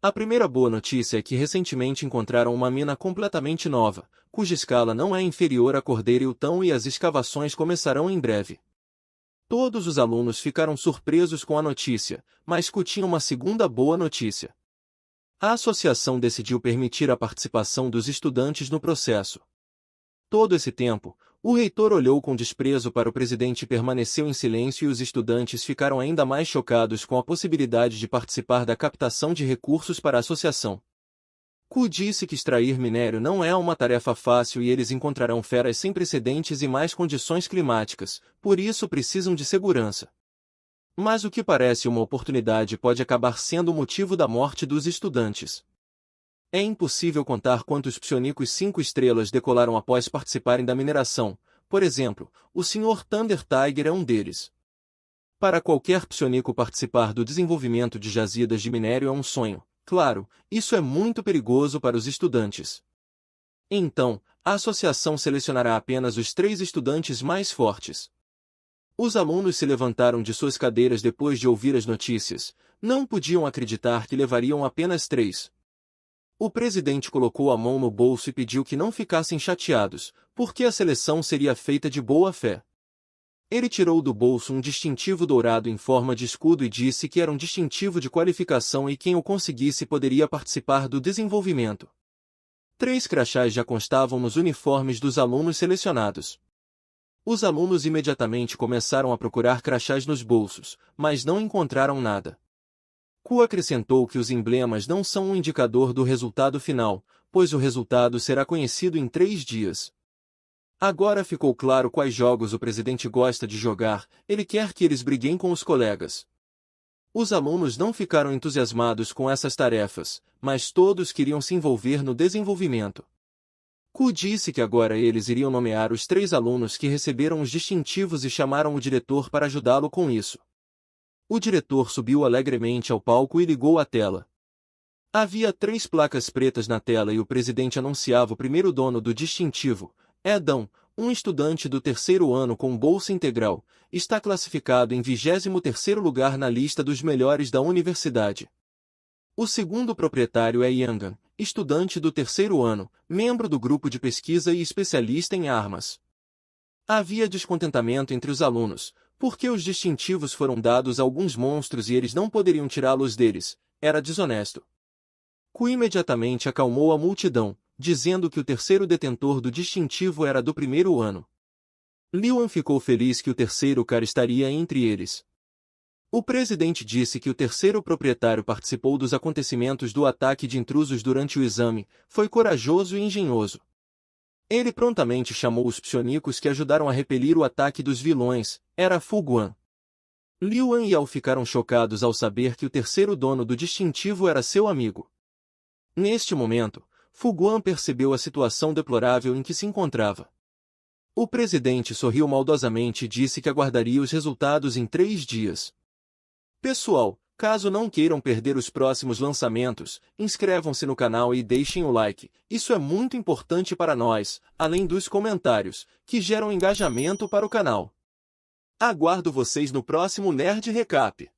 A primeira boa notícia é que recentemente encontraram uma mina completamente nova, cuja escala não é inferior a Cordeiro e Utão e as escavações começarão em breve. Todos os alunos ficaram surpresos com a notícia, mas tinham uma segunda boa notícia. A associação decidiu permitir a participação dos estudantes no processo. Todo esse tempo, o reitor olhou com desprezo para o presidente e permaneceu em silêncio e os estudantes ficaram ainda mais chocados com a possibilidade de participar da captação de recursos para a associação. Ku disse que extrair minério não é uma tarefa fácil e eles encontrarão feras sem precedentes e mais condições climáticas, por isso precisam de segurança. Mas o que parece uma oportunidade pode acabar sendo o motivo da morte dos estudantes. É impossível contar quantos psionicos 5 estrelas decolaram após participarem da mineração, por exemplo, o Sr. Thunder Tiger é um deles. Para qualquer psionico participar do desenvolvimento de jazidas de minério é um sonho. Claro, isso é muito perigoso para os estudantes. Então, a associação selecionará apenas os 3 estudantes mais fortes. Os alunos se levantaram de suas cadeiras depois de ouvir as notícias. Não podiam acreditar que levariam apenas 3. O presidente colocou a mão no bolso e pediu que não ficassem chateados, porque a seleção seria feita de boa fé. Ele tirou do bolso um distintivo dourado em forma de escudo e disse que era um distintivo de qualificação e quem o conseguisse poderia participar do desenvolvimento. 3 crachás já constavam nos uniformes dos alunos selecionados. Os alunos imediatamente começaram a procurar crachás nos bolsos, mas não encontraram nada. Ku acrescentou que os emblemas não são um indicador do resultado final, pois o resultado será conhecido em 3 dias. Agora ficou claro quais jogos o presidente gosta de jogar, ele quer que eles briguem com os colegas. Os alunos não ficaram entusiasmados com essas tarefas, mas todos queriam se envolver no desenvolvimento. Ku disse que agora eles iriam nomear os 3 alunos que receberam os distintivos e chamaram o diretor para ajudá-lo com isso. O diretor subiu alegremente ao palco e ligou a tela. Havia 3 placas pretas na tela e o presidente anunciava o primeiro dono do distintivo, Edão, um estudante do 3º ano com bolsa integral, está classificado em 23º lugar na lista dos melhores da universidade. O segundo proprietário é Yangan, estudante do 3º ano, membro do grupo de pesquisa e especialista em armas. Havia descontentamento entre os alunos, porque os distintivos foram dados a alguns monstros e eles não poderiam tirá-los deles, era desonesto. Ku imediatamente acalmou a multidão, dizendo que o 3º detentor do distintivo era do 1º ano. Liuan ficou feliz que o 3º cara estaria entre eles. O presidente disse que o 3º proprietário participou dos acontecimentos do ataque de intrusos durante o exame, foi corajoso e engenhoso. Ele prontamente chamou os psionicos que ajudaram a repelir o ataque dos vilões, era Fu Guan. Liuan e Yao ficaram chocados ao saber que o 3º dono do distintivo era seu amigo. Neste momento, Fu Guan percebeu a situação deplorável em que se encontrava. O presidente sorriu maldosamente e disse que aguardaria os resultados em 3 dias. Pessoal, caso não queiram perder os próximos lançamentos, inscrevam-se no canal e deixem o like, isso é muito importante para nós, além dos comentários, que geram engajamento para o canal. Aguardo vocês no próximo Nerd Recap.